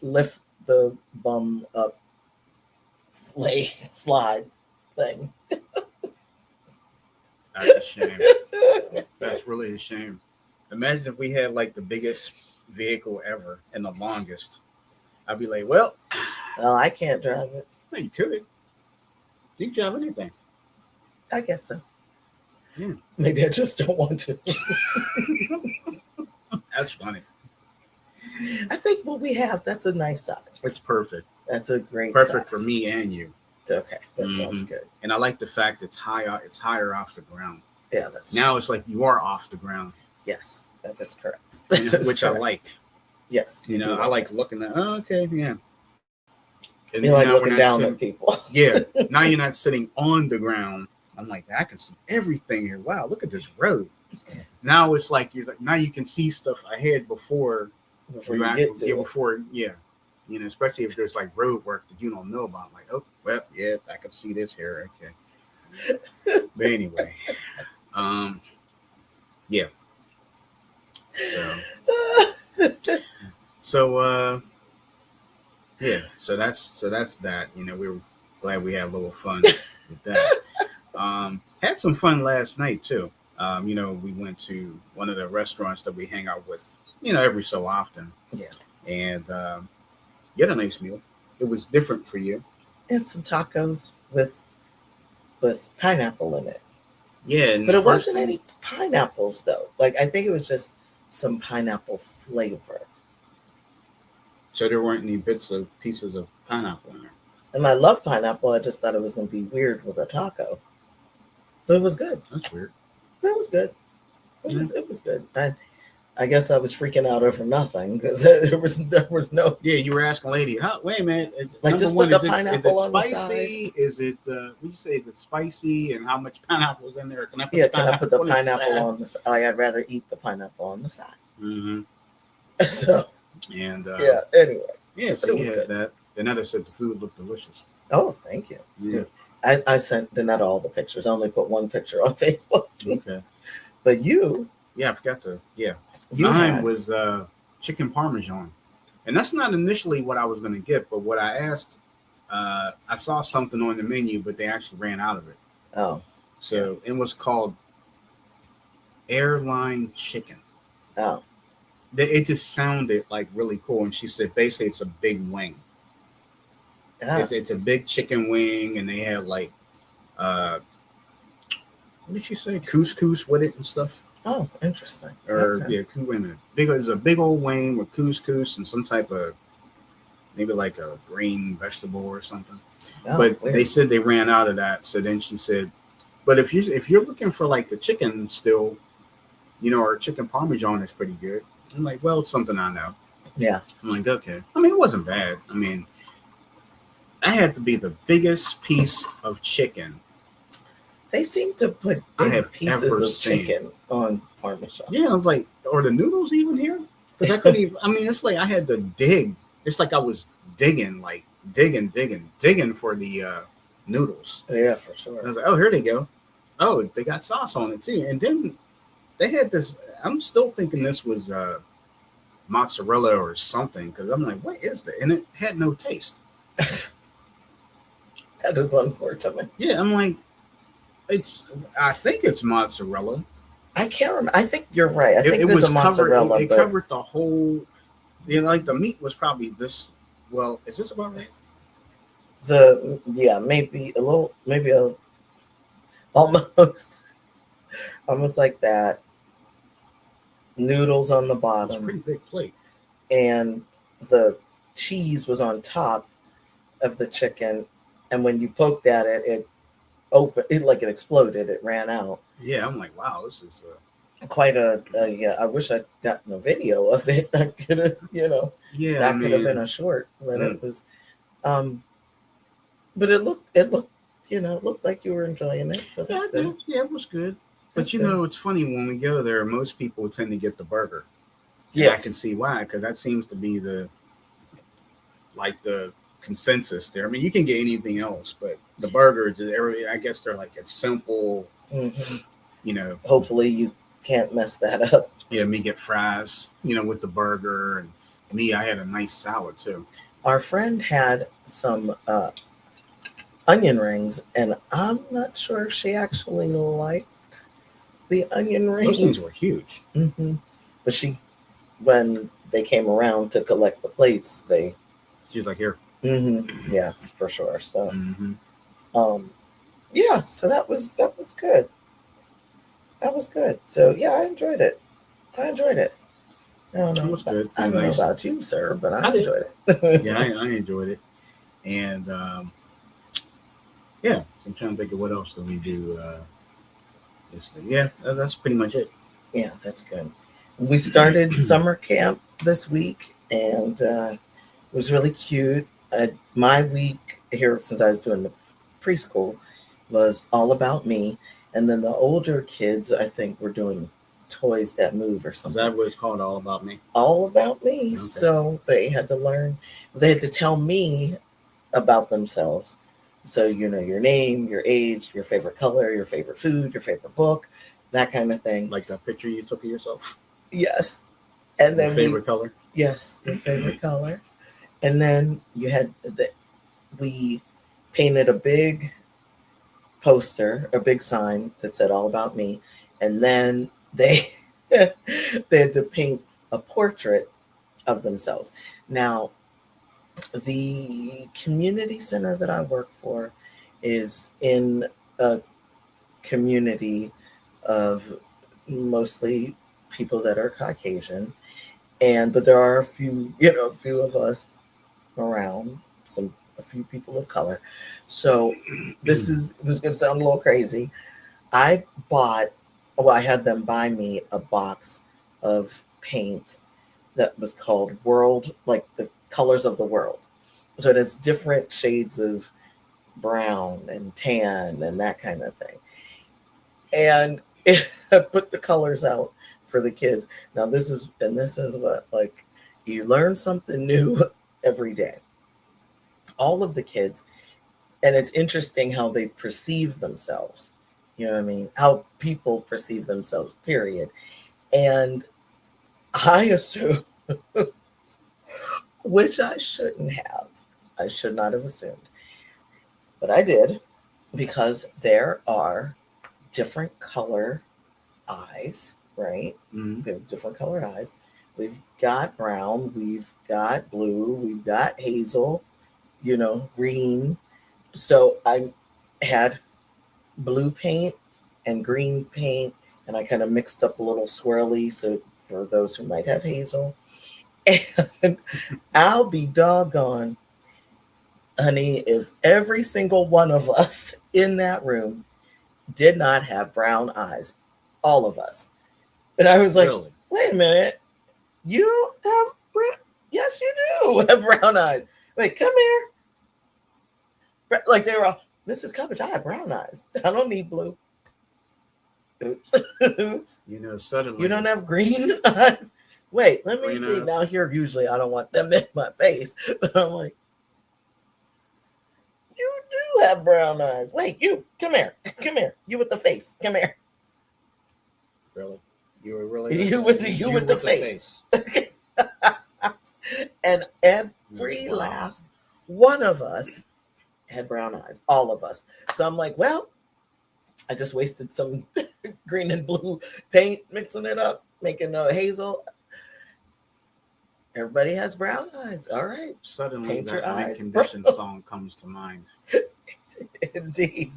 Speaker 2: lift the bum up, slide thing.
Speaker 1: That's a shame. That's really a shame. Imagine if we had like the biggest vehicle ever and the longest. I'd be like, well,
Speaker 2: I can't drive it.
Speaker 1: No, you could. You can drive anything.
Speaker 2: I guess so.
Speaker 1: Yeah.
Speaker 2: Maybe I just don't want to.
Speaker 1: That's funny.
Speaker 2: I think what we have, that's a nice size.
Speaker 1: It's perfect.
Speaker 2: That's a great
Speaker 1: perfect
Speaker 2: size.
Speaker 1: For me and you.
Speaker 2: Okay, that sounds good.
Speaker 1: And I like the fact it's higher off the ground.
Speaker 2: Yeah,
Speaker 1: now it's like you are off the ground.
Speaker 2: Yes, that is correct.
Speaker 1: Which I like.
Speaker 2: Yes.
Speaker 1: I like looking at. Oh, okay, yeah.
Speaker 2: And you like looking down at people.
Speaker 1: Yeah. Now you're not sitting on the ground. I'm like, I can see everything here. Wow, look at this road. Now it's like now you can see stuff ahead before you get to before. Especially if there's like road work that you don't know about. Like, oh, well, yeah, I can see this here. Okay. But anyway, yeah. So that's that. We were glad we had a little fun with that. Had some fun last night too. We went to one of the restaurants that we hang out with, every so often.
Speaker 2: Yeah.
Speaker 1: And you had a nice meal. It was different for you.
Speaker 2: And some tacos with pineapple in it.
Speaker 1: Yeah.
Speaker 2: But it wasn't any pineapples though. Like I think it was just some pineapple flavor.
Speaker 1: So there weren't any pieces of pineapple in there.
Speaker 2: And I love pineapple. I just thought it was going to be weird with a taco. But it was good.
Speaker 1: That's weird.
Speaker 2: It was good. It was good. I guess I was freaking out over nothing because there was no.
Speaker 1: Yeah, you were asking lady, wait a minute.
Speaker 2: Just put the pineapple on
Speaker 1: spicy?
Speaker 2: The side.
Speaker 1: Is it would you say is it spicy and how much pineapple is in there? Can I put
Speaker 2: the pineapple on the side? I'd rather eat the pineapple on the side.
Speaker 1: Mm-hmm.
Speaker 2: So.
Speaker 1: And
Speaker 2: anyway.
Speaker 1: Yeah, so you had that. Donetta said the food looked delicious.
Speaker 2: Oh, thank you.
Speaker 1: Yeah.
Speaker 2: I sent Donetta all the pictures. I only put one picture on Facebook.
Speaker 1: Okay.
Speaker 2: But you.
Speaker 1: Yeah, I forgot to. Yeah. Mine was chicken parmesan. And that's not initially what I was going to get, but what I asked, I saw something on the menu, but they actually ran out of it.
Speaker 2: Oh.
Speaker 1: So it was called airline chicken.
Speaker 2: Oh.
Speaker 1: It just sounded like really cool. And she said, basically, it's a big wing.
Speaker 2: Yeah.
Speaker 1: It's a big chicken wing, and they had like, what did she say? Couscous with it and stuff.
Speaker 2: Oh, interesting.
Speaker 1: Or wait a minute. It's a big old wing with couscous and some type of maybe like a green vegetable or something.
Speaker 2: Oh,
Speaker 1: but
Speaker 2: weird.
Speaker 1: they said they ran out of that. So then she said, but if you're looking for like the chicken still, our chicken parmesan is pretty good. I'm like, well, it's something I know.
Speaker 2: Yeah.
Speaker 1: I'm like, okay. I mean, it wasn't bad. I mean, I had to be the biggest piece of chicken
Speaker 2: They seem to put
Speaker 1: I
Speaker 2: big
Speaker 1: have
Speaker 2: pieces
Speaker 1: ever
Speaker 2: of
Speaker 1: seen.
Speaker 2: chicken on Parmesan.
Speaker 1: Yeah, I was like, are the noodles even here? Because I couldn't even. I mean, it's like I had to dig. It's like I was digging, like digging for the noodles.
Speaker 2: Yeah, for
Speaker 1: I
Speaker 2: sure.
Speaker 1: was like, oh, here they go. Oh, they got sauce on it too. And then they had this. I'm still thinking this was mozzarella or something because I'm like, what is that? And it had no taste.
Speaker 2: That is unfortunate.
Speaker 1: Yeah, I'm like, it's. I think it's mozzarella.
Speaker 2: I can't remember. I think you're right. I think
Speaker 1: It
Speaker 2: it is
Speaker 1: was
Speaker 2: a
Speaker 1: covered.
Speaker 2: mozzarella,
Speaker 1: It
Speaker 2: but
Speaker 1: covered the whole. Like the meat was probably this. Well, is this about right?
Speaker 2: maybe a little, maybe a almost almost like that. Noodles on the
Speaker 1: It was a
Speaker 2: bottom,
Speaker 1: pretty big plate.
Speaker 2: and the cheese was on top of the chicken. And when you poked at it, it opened. It like it exploded. It ran out.
Speaker 1: Yeah, I'm like, wow, this is.
Speaker 2: Quite yeah. I wish I'd gotten a video of it. I could have,
Speaker 1: Yeah,
Speaker 2: that could have been a short, but it was. But it looked, it looked like you were enjoying it. So
Speaker 1: Yeah,
Speaker 2: that's good.
Speaker 1: yeah, it was good. But
Speaker 2: That's good.
Speaker 1: it's funny when we go there. Most people tend to get the burger. And I can
Speaker 2: Yes.
Speaker 1: see why, because that seems to be the consensus there. I mean, you can get anything else, but the burger, I guess they're like it's simple.
Speaker 2: hmm
Speaker 1: You know,
Speaker 2: Hopefully you can't mess that up.
Speaker 1: yeah, me get fries. With the burger, and me, I had a nice salad too.
Speaker 2: Our friend had some onion rings, and I'm not sure if she actually liked the onion
Speaker 1: Those things
Speaker 2: rings.
Speaker 1: were huge.
Speaker 2: But when they came around to collect the plates, they,
Speaker 1: She's like, here.
Speaker 2: yes, for sure. So,
Speaker 1: Mm-hmm.
Speaker 2: yeah, so that was good. That was good. So yeah, I enjoyed it. I enjoyed it. I don't
Speaker 1: It
Speaker 2: know.
Speaker 1: was good.
Speaker 2: I don't know
Speaker 1: Nice.
Speaker 2: about you, sir, but I
Speaker 1: I did.
Speaker 2: enjoyed it.
Speaker 1: Yeah, I enjoyed it, and yeah, I'm trying to think of what else do we do. Yeah, that's pretty much it.
Speaker 2: Yeah, that's good. We started summer camp this week, and it was really cute. My week here, since I was doing the preschool, was all about me, and then the older kids, I think, were doing toys that move or
Speaker 1: Is
Speaker 2: something.
Speaker 1: that what it's called? All about me.
Speaker 2: All about me.
Speaker 1: Okay.
Speaker 2: So they had to learn. They had to tell me about themselves. So your name, your age, your favorite color, your favorite food, your favorite book, that kind of thing.
Speaker 1: Like that picture you took of yourself.
Speaker 2: Yes. And
Speaker 1: Your
Speaker 2: then
Speaker 1: favorite color.
Speaker 2: yes, your favorite color. And then we painted a big poster, a big sign that said all about me. And then they they had to paint a portrait of themselves. Now, the community center that I work for is in a community of mostly people that are Caucasian, but there are a few of us around, a few people of color. So this is going to sound a little crazy. I had them buy me a box of paint that was called World, like the colors of the world. So it has different shades of brown and tan and that kind of thing. And I put the colors out for the kids. Now this is what, like, you learn something new every day. All of the kids, and it's interesting how they perceive themselves. You know what I mean? How people perceive themselves, period. And I assume, which I shouldn't have. I should not have assumed. But I did, because there are different color eyes, right?
Speaker 1: Mm-hmm.
Speaker 2: We have different colored eyes. We've got brown, we've got blue, we've got hazel, green. So I had blue paint and green paint, and I kind of mixed up a little swirly, so for those who might have hazel. And I'll be doggone. Honey, if every single one of us in that room did not have brown eyes, all of us. And I was like,
Speaker 1: Really?
Speaker 2: wait a minute. You have brown? Yes, you do have brown eyes. Wait, come here. Like they were all, Mrs. Cuppage, I have brown eyes. I don't need blue. Oops. Oops.
Speaker 1: Suddenly
Speaker 2: You don't have green eyes? Wait, let me
Speaker 1: Green
Speaker 2: see.
Speaker 1: eyes.
Speaker 2: Now here, usually I don't want them in my face. But I'm like, you do have brown eyes. Wait, you, come here. Come here. You with the face. Come here.
Speaker 1: Really? You were really
Speaker 2: You with the face. And every last one of us had brown eyes. All of us. So I'm like, well, I just wasted some green and blue paint, mixing it up, making a hazel. Everybody has brown eyes. All right.
Speaker 1: Suddenly,
Speaker 2: Paint your
Speaker 1: that mint
Speaker 2: eyes.
Speaker 1: condition song comes to mind.
Speaker 2: Indeed.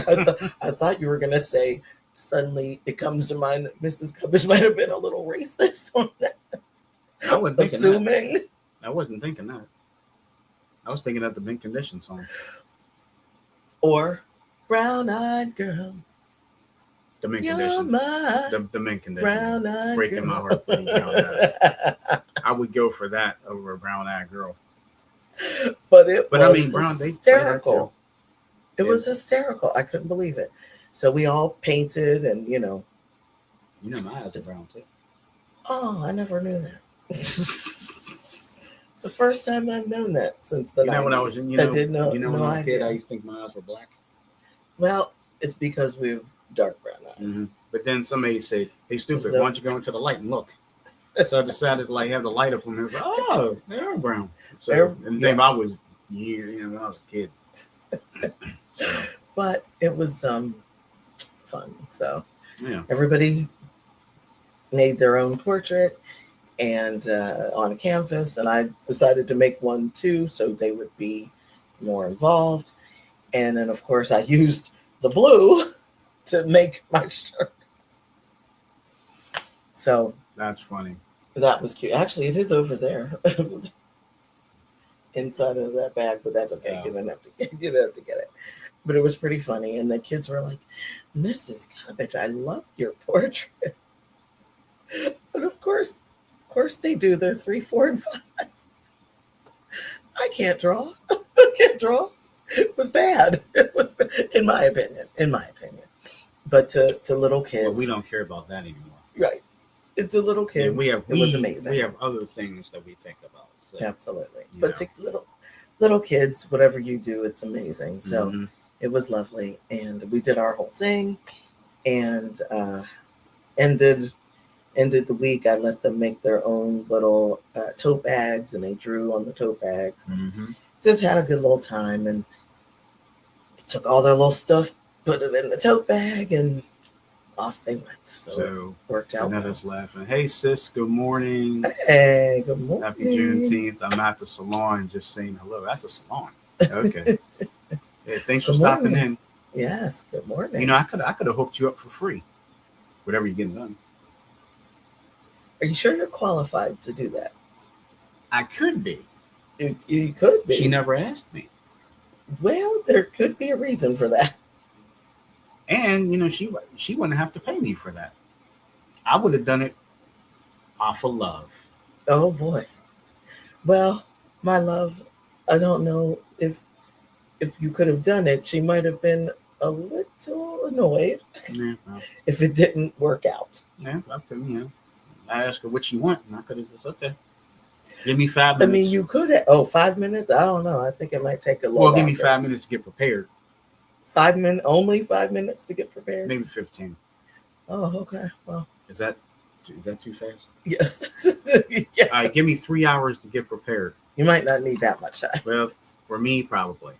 Speaker 2: I thought you were going to say, suddenly it comes to mind that Mrs. Cuppage might have been a little racist on that.
Speaker 1: I wasn't thinking
Speaker 2: Assuming.
Speaker 1: that. I wasn't thinking that. I was thinking of the mint condition song.
Speaker 2: Or brown-eyed girl.
Speaker 1: The mint
Speaker 2: You're
Speaker 1: condition.
Speaker 2: my
Speaker 1: The mint condition.
Speaker 2: brown-eyed
Speaker 1: Breaking
Speaker 2: girl.
Speaker 1: my heart for these brown eyes. I would go for that over a brown-eyed girl.
Speaker 2: But it
Speaker 1: But
Speaker 2: was
Speaker 1: I mean, brown, they
Speaker 2: hysterical. It
Speaker 1: Yeah.
Speaker 2: was hysterical. I couldn't believe it. So we all painted and,
Speaker 1: You know my eyes are brown too.
Speaker 2: Oh, I never knew that. It's the first time I've known that since the 90s.
Speaker 1: When I was,
Speaker 2: I did know.
Speaker 1: when I was a kid, I used to think my eyes were black.
Speaker 2: Well, it's because we have dark brown eyes.
Speaker 1: Mm-hmm. But then somebody said, "Hey, stupid, why don't you go into the light and look?" So I decided to have the light up on them. Like, oh, they are brown. So and then I was when I was a kid. So,
Speaker 2: but it was fun. So
Speaker 1: yeah,
Speaker 2: everybody made their own portrait and on a canvas, and I decided to make one too, so they would be more involved. And then, of course, I used the blue to make my shirt. So
Speaker 1: that's funny.
Speaker 2: That was cute. Actually, it is over there inside of that bag, but that's okay. You don't have to get it. But it was pretty funny, and the kids were like, "Mrs. Cuppage, I love your portrait." But of course they do. They're 3, 4, and 5. I can't draw. It was bad. It was, in my opinion. But to little kids,
Speaker 1: Well, we don't care about that anymore.
Speaker 2: Right? It's a little kids.
Speaker 1: It was
Speaker 2: amazing.
Speaker 1: We have other things that we think about. So,
Speaker 2: absolutely. But to little kids, whatever you do, it's amazing. So
Speaker 1: mm-hmm.
Speaker 2: It was lovely, and we did our whole thing, and ended the week. I let them make their own little tote bags, and they drew on the tote bags.
Speaker 1: Mm-hmm.
Speaker 2: Just had a good little time, and took all their little stuff, put it in the tote bag, and off they went. So worked out.
Speaker 1: Another's laughing. Hey, sis. Good morning.
Speaker 2: Hey, good morning.
Speaker 1: Happy Juneteenth. I'm at the salon, just saying hello. At the salon. Okay. Yeah, thanks for stopping in.
Speaker 2: Yes. Good morning.
Speaker 1: I could have hooked you up for free. Whatever you're getting done.
Speaker 2: Are you sure you're qualified to do that?
Speaker 1: I could be.
Speaker 2: You could be.
Speaker 1: She never asked me.
Speaker 2: Well, there could be a reason for that.
Speaker 1: And she wouldn't have to pay me for that. I would have done it off of love.
Speaker 2: Oh boy. Well, my love, I don't know if you could have done it. She might have been a little annoyed if it didn't work out.
Speaker 1: Yeah, I asked her what she want, and I could have just okay. Give me 5 minutes.
Speaker 2: I mean, you could have. 5 minutes? I don't know. I think it might take a little.
Speaker 1: Well, give me 5 minutes to get prepared.
Speaker 2: 5 minutes? Only 5 minutes to get prepared?
Speaker 1: Maybe 15.
Speaker 2: Oh, okay. Well,
Speaker 1: is that too fast?
Speaker 2: Yes.
Speaker 1: Yes. All right, give me 3 hours to get prepared.
Speaker 2: You might not need that much time.
Speaker 1: Well, for me, probably.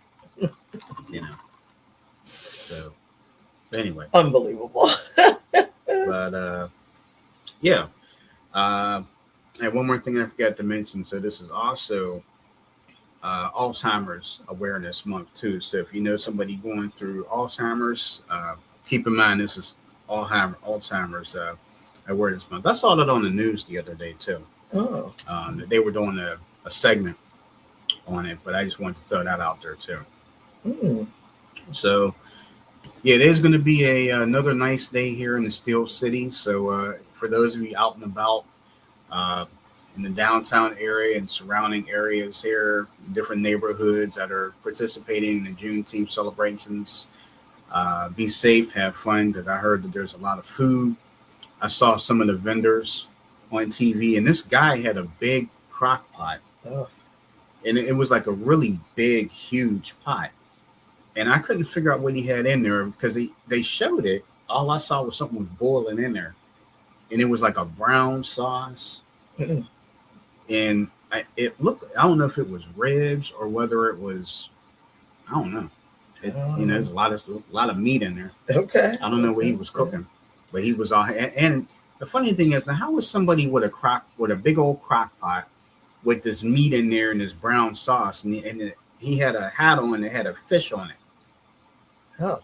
Speaker 1: So, anyway.
Speaker 2: Unbelievable.
Speaker 1: But yeah. And one more thing I forgot to mention. So this is also Alzheimer's Awareness Month too. So if you know somebody going through Alzheimer's, keep in mind this is Alzheimer's Awareness Month. I saw that on the news the other day too.
Speaker 2: Oh.
Speaker 1: They were doing a segment on it, but I just wanted to throw that out there too.
Speaker 2: Mm.
Speaker 1: So yeah, it is going to be another nice day here in the Steel City. So for those of you out and about uh, in the downtown area and surrounding areas here, different neighborhoods that are participating in the Juneteenth celebrations, be safe, have fun, because I heard that there's a lot of food. I saw some of the vendors on TV, and this guy had a big crock pot,
Speaker 2: Oh.
Speaker 1: and it was like a really big, huge pot. And I couldn't figure out what he had in there because they showed it. All I saw was something was boiling in there, and it was like a brown sauce.
Speaker 2: Mm.
Speaker 1: And it looked. I don't know if it was ribs or whether it was. I don't know. There's a lot of meat in there.
Speaker 2: Okay.
Speaker 1: I don't know what he was cooking, but he was all. And the funny thing is, now how was somebody with a big old crock pot with this meat in there and this brown sauce, and he had a hat on that had a fish on it.
Speaker 2: Oh.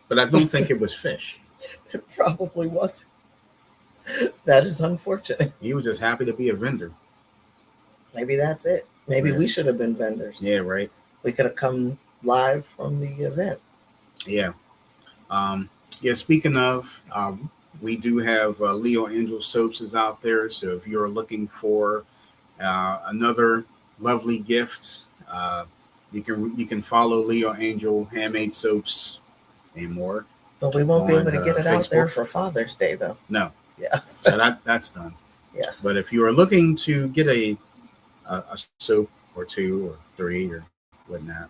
Speaker 1: But I don't think it was fish.
Speaker 2: It probably wasn't. That is unfortunate.
Speaker 1: He was just happy to be a vendor.
Speaker 2: Maybe that's it. Maybe we should have been vendors.
Speaker 1: Yeah, right.
Speaker 2: We could have come live from the event.
Speaker 1: Yeah. Speaking of, we do have Leo Angel Soaps is out there. So if you're looking for another lovely gift, you can follow Leo Angel Handmade Soaps and more.
Speaker 2: But we won't be able to get it out there for Father's Day, though.
Speaker 1: No.
Speaker 2: Yeah.
Speaker 1: So that's done.
Speaker 2: Yes.
Speaker 1: But if you are looking to get a soap or two or three or whatnot,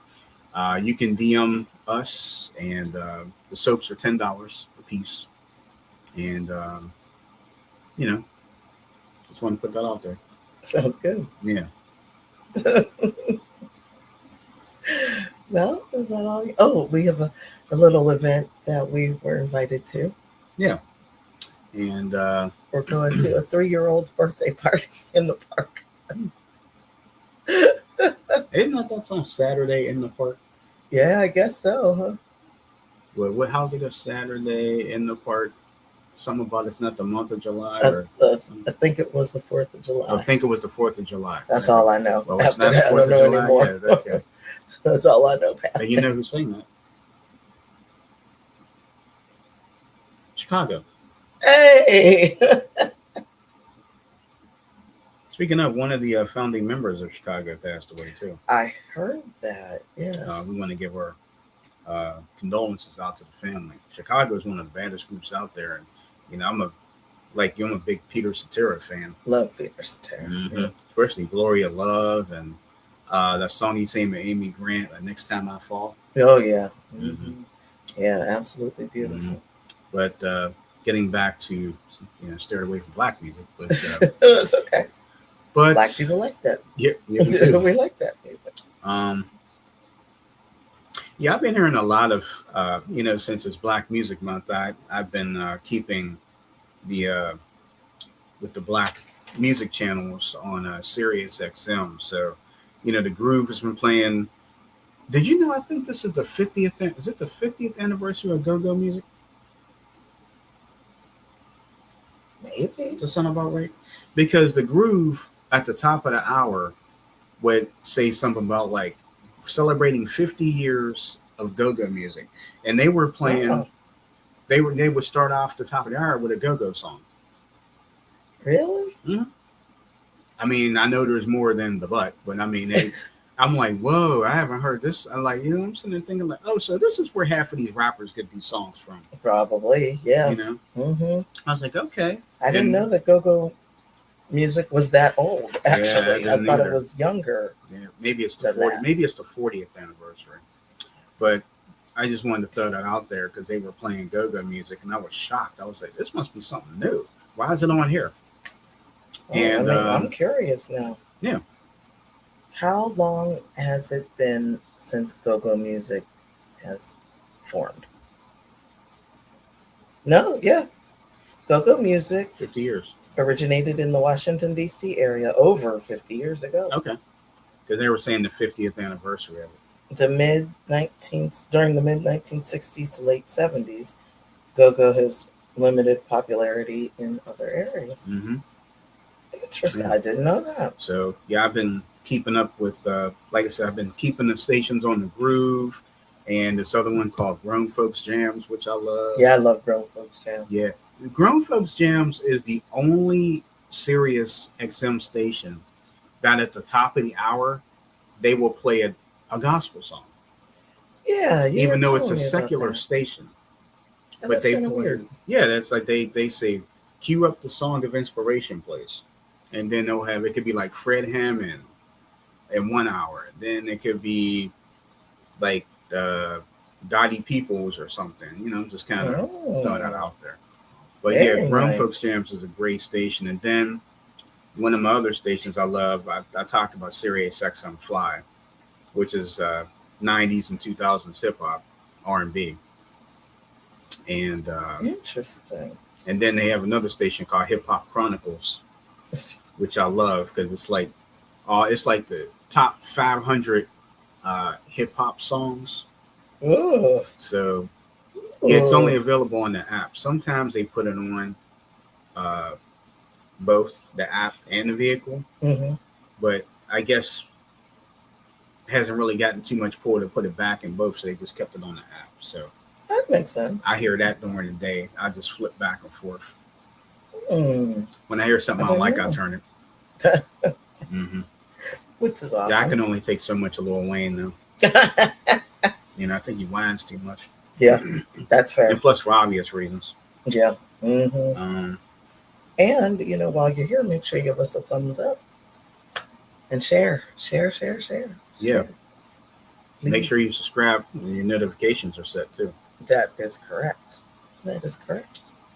Speaker 1: you can DM us, and the soaps are $10 a piece. And just want to put that out there.
Speaker 2: Sounds good.
Speaker 1: Yeah.
Speaker 2: Well, is that all? Oh, we have a little event that we were invited to.
Speaker 1: Yeah. And
Speaker 2: we're going to a 3-year-old's birthday party in the park.
Speaker 1: Isn't that's on Saturday in the park?
Speaker 2: Yeah, I guess so, huh?
Speaker 1: Well, how's it a Saturday in the park? Something about it's not the month of July?
Speaker 2: I think it was the 4th of July.
Speaker 1: I think it was the 4th of July.
Speaker 2: That's all I know.
Speaker 1: Well, it's not the 4th of July anymore. Yeah, okay.
Speaker 2: That's all I know.
Speaker 1: And you know who sang that? Chicago.
Speaker 2: Hey!
Speaker 1: Speaking of, one of the founding members of Chicago passed away too.
Speaker 2: I heard that. Yes.
Speaker 1: We want to give our condolences out to the family. Chicago is one of the baddest groups out there, and I'm a big Peter Cetera fan.
Speaker 2: Love Peter Cetera.
Speaker 1: Mm-hmm.
Speaker 2: Yeah.
Speaker 1: Especially Gloria Love and that song he sang with Amy Grant, Next Time I Fall.
Speaker 2: Oh yeah.
Speaker 1: Mm-hmm.
Speaker 2: Yeah, absolutely beautiful.
Speaker 1: Mm-hmm. But getting back to steer away from black music, but
Speaker 2: it's okay.
Speaker 1: But
Speaker 2: black people like that.
Speaker 1: Yeah, we do.
Speaker 2: We like that music.
Speaker 1: Yeah, I've been hearing a lot of since it's Black Music Month. I've been keeping the with the Black music channels on Sirius XM. So the Groove has been playing. Did you know? I think this is the 50th. Is it the 50th anniversary of Go-Go Music?
Speaker 2: Maybe.
Speaker 1: Does that sound about right? Because the Groove at the top of the hour would say something about like celebrating 50 years of go-go music, and they were playing. Wow. They would start off the top of the hour with a go-go song.
Speaker 2: Really?
Speaker 1: Mm-hmm. I mean, I know there's more than the butt, but I mean, I'm like, whoa, I haven't heard this. I'm like, I'm sitting there thinking like, oh, so this is where half of these rappers get these songs from.
Speaker 2: Probably, yeah.
Speaker 1: Mm-hmm. I was like, okay.
Speaker 2: I didn't know that go-go music was that old. Actually, I thought it was younger.
Speaker 1: Yeah, maybe it's the 40th. Maybe it's the 40th anniversary. But I just wanted to throw that out there because they were playing go-go music, and I was shocked. I was like, this must be something new. Why is it on here?
Speaker 2: And I'm curious now.
Speaker 1: Yeah.
Speaker 2: How long has it been since go-go music has formed? No, yeah. Go-go music
Speaker 1: 50 years.
Speaker 2: Originated in the Washington, D.C. area over 50 years ago.
Speaker 1: Okay. Because they were saying the 50th anniversary of it.
Speaker 2: During the mid-1960s to late 70s, go-go has limited popularity in other areas.
Speaker 1: Mm-hmm.
Speaker 2: Interesting.
Speaker 1: Yeah.
Speaker 2: I didn't know that.
Speaker 1: So yeah, I've been keeping up with, like I said, I've been keeping the stations on the groove, and this other one called Grown Folks Jams, which I love.
Speaker 2: Yeah, I love Grown Folks Jam.
Speaker 1: Yeah, Grown Folks Jams is the only Sirius XM station that at the top of the hour they will play a gospel song.
Speaker 2: Yeah,
Speaker 1: even though it's a secular station.
Speaker 2: Oh,
Speaker 1: But they
Speaker 2: play,
Speaker 1: weird. Yeah, that's like they say, cue up the song of inspiration, please, and then they'll have it could be like Fred Hammond in 1 hour. Then it could be like Dottie Peoples or something. Just kind of throwing that out there. But yeah, Grown Folks Jams is a great station. And then one of my other stations I love, I talked about Sirius XM Fly, which is 90s and 2000s hip hop, R&B. And
Speaker 2: interesting.
Speaker 1: And then they have another station called Hip Hop Chronicles, which I love because it's like the top 500 hip hop songs.
Speaker 2: Ooh.
Speaker 1: So yeah, it's only available on the app. Sometimes they put it on both the app and the vehicle, but I guess it hasn't really gotten too much pull to put it back in both, so they just kept it on the app. So
Speaker 2: that makes sense.
Speaker 1: I hear that during the day. I just flip back and forth. When I hear something I like, I turn it.
Speaker 2: Which is awesome.
Speaker 1: Yeah, I can only take so much of Lil Wayne though. I think he whines too much.
Speaker 2: Yeah, that's fair.
Speaker 1: And plus, for obvious reasons.
Speaker 2: Yeah. And while you're here, make sure you give us a thumbs up and share.
Speaker 1: Yeah. Make sure you subscribe and your notifications are set too.
Speaker 2: That is correct.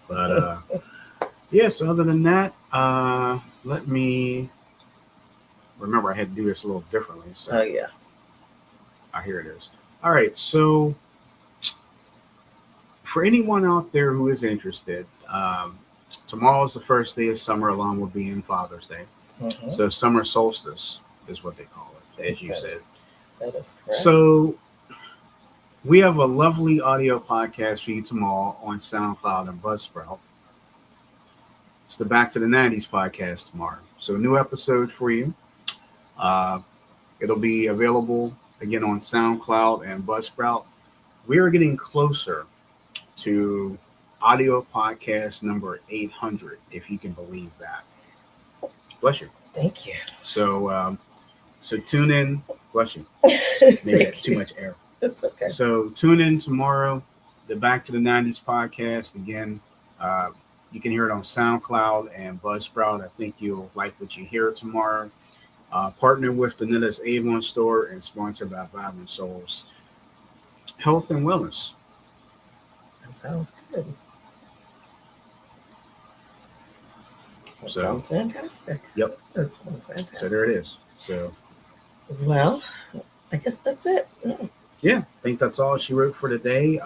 Speaker 1: But yeah, so other than that, let me remember I had to do this a little differently. So
Speaker 2: yeah.
Speaker 1: Here it is. All right, so for anyone out there who is interested, tomorrow is the first day of summer, along with being Father's Day. So summer solstice is what they call it, as you said.
Speaker 2: That is correct.
Speaker 1: So we have a lovely audio podcast for you tomorrow on SoundCloud and Buzzsprout. It's the Back to the 90s podcast tomorrow. So a new episode for you. It'll be available again on SoundCloud and Buzzsprout. We are getting closer to audio podcast number 800, if you can believe that. Bless you.
Speaker 2: Thank you.
Speaker 1: So tune in. Bless you. Maybe that's too much air.
Speaker 2: It's okay.
Speaker 1: So tune in tomorrow, the Back to the 90s podcast. Again, you can hear it on SoundCloud and Buzzsprout. I think you'll like what you hear tomorrow. Partner with Danetta's Avon store and sponsored by Vibrant Souls Health and Wellness.
Speaker 2: That sounds good. That sounds fantastic.
Speaker 1: Yep.
Speaker 2: That sounds fantastic.
Speaker 1: So there it is. So,
Speaker 2: well, I guess that's it.
Speaker 1: Yeah, I think that's all she wrote for today.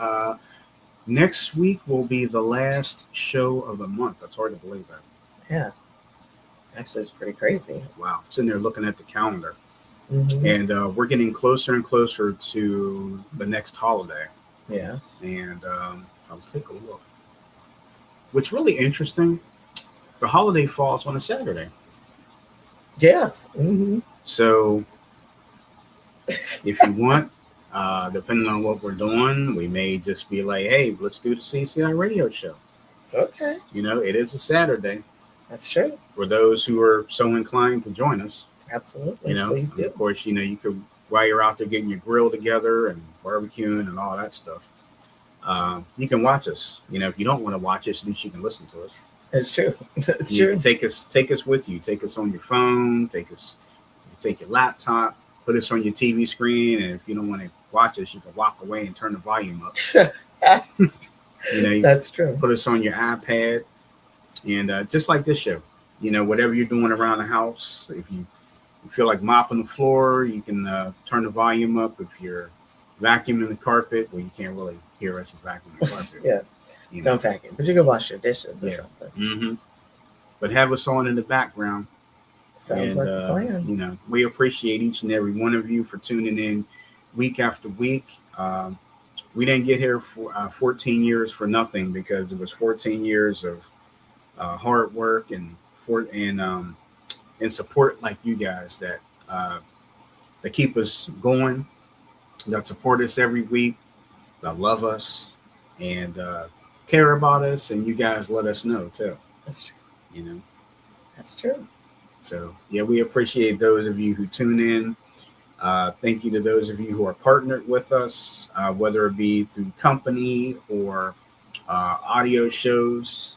Speaker 1: Next week will be the last show of the month. That's hard to believe that.
Speaker 2: Yeah. Actually, it's pretty crazy.
Speaker 1: Wow. Sitting there looking at the calendar. And we're getting closer and closer to the next holiday.
Speaker 2: Yes.
Speaker 1: And I'll take a look. What's really interesting, the holiday falls on a Saturday.
Speaker 2: Yes.
Speaker 1: So if you want, depending on what we're doing, we may just be like, hey, let's do the CCI radio show.
Speaker 2: Okay.
Speaker 1: It is a Saturday.
Speaker 2: That's true.
Speaker 1: For those who are so inclined to join us.
Speaker 2: Absolutely. Please do.
Speaker 1: Of course, you could, while you're out there getting your grill together and barbecuing and all that stuff, you can watch us. If you don't want to watch us, at least you can listen to us.
Speaker 2: It's true. It's
Speaker 1: you
Speaker 2: true.
Speaker 1: Take us with you. Take us on your phone. Take your laptop. Put us on your TV screen. And if you don't want to watch us, you can walk away and turn the volume up.
Speaker 2: That's true.
Speaker 1: Put us on your iPad. And just like this show, whatever you're doing around the house, if you feel like mopping the floor, you can turn the volume up. If you're vacuuming the carpet, well, you can't really hear us vacuuming the carpet.
Speaker 2: Yeah, don't vacuum, but you can wash your dishes or something.
Speaker 1: But have us on in the background.
Speaker 2: Sounds like a plan.
Speaker 1: We appreciate each and every one of you for tuning in week after week. We didn't get here for 14 years for nothing, because it was 14 years of hard work and and support like you guys that keep us going, that support us every week, that love us, and care about us, and you guys let us know too.
Speaker 2: That's true.
Speaker 1: You know,
Speaker 2: That's true.
Speaker 1: so yeah, we appreciate those of you who tune in. Thank you to those of you who are partnered with us, whether it be through company or audio shows.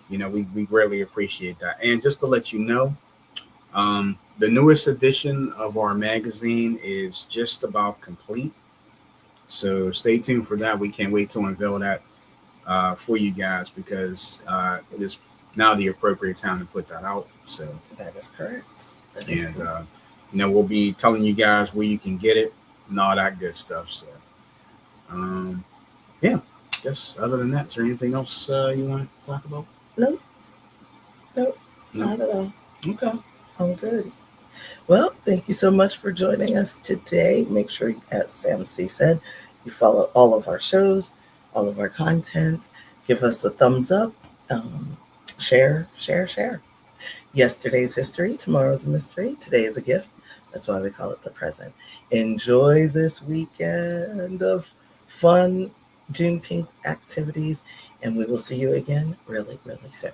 Speaker 1: We greatly appreciate that. And just to let you know, the newest edition of our magazine is just about complete. So stay tuned for that. We can't wait to unveil that for you guys because it is now the appropriate time to put that out. So
Speaker 2: that is correct.
Speaker 1: We'll be telling you guys where you can get it and all that good stuff. So, yeah. I guess other than that, is there anything else you want to talk about?
Speaker 2: Nope, not at all.
Speaker 1: Okay.
Speaker 2: I'm good. Well, thank you so much for joining us today. Make sure, as Sam C said, you follow all of our shows, all of our content. Give us a thumbs up. Share. Yesterday's history, tomorrow's a mystery, today is a gift. That's why we call it the present. Enjoy this weekend of fun Juneteenth activities, and we will see you again really, really soon.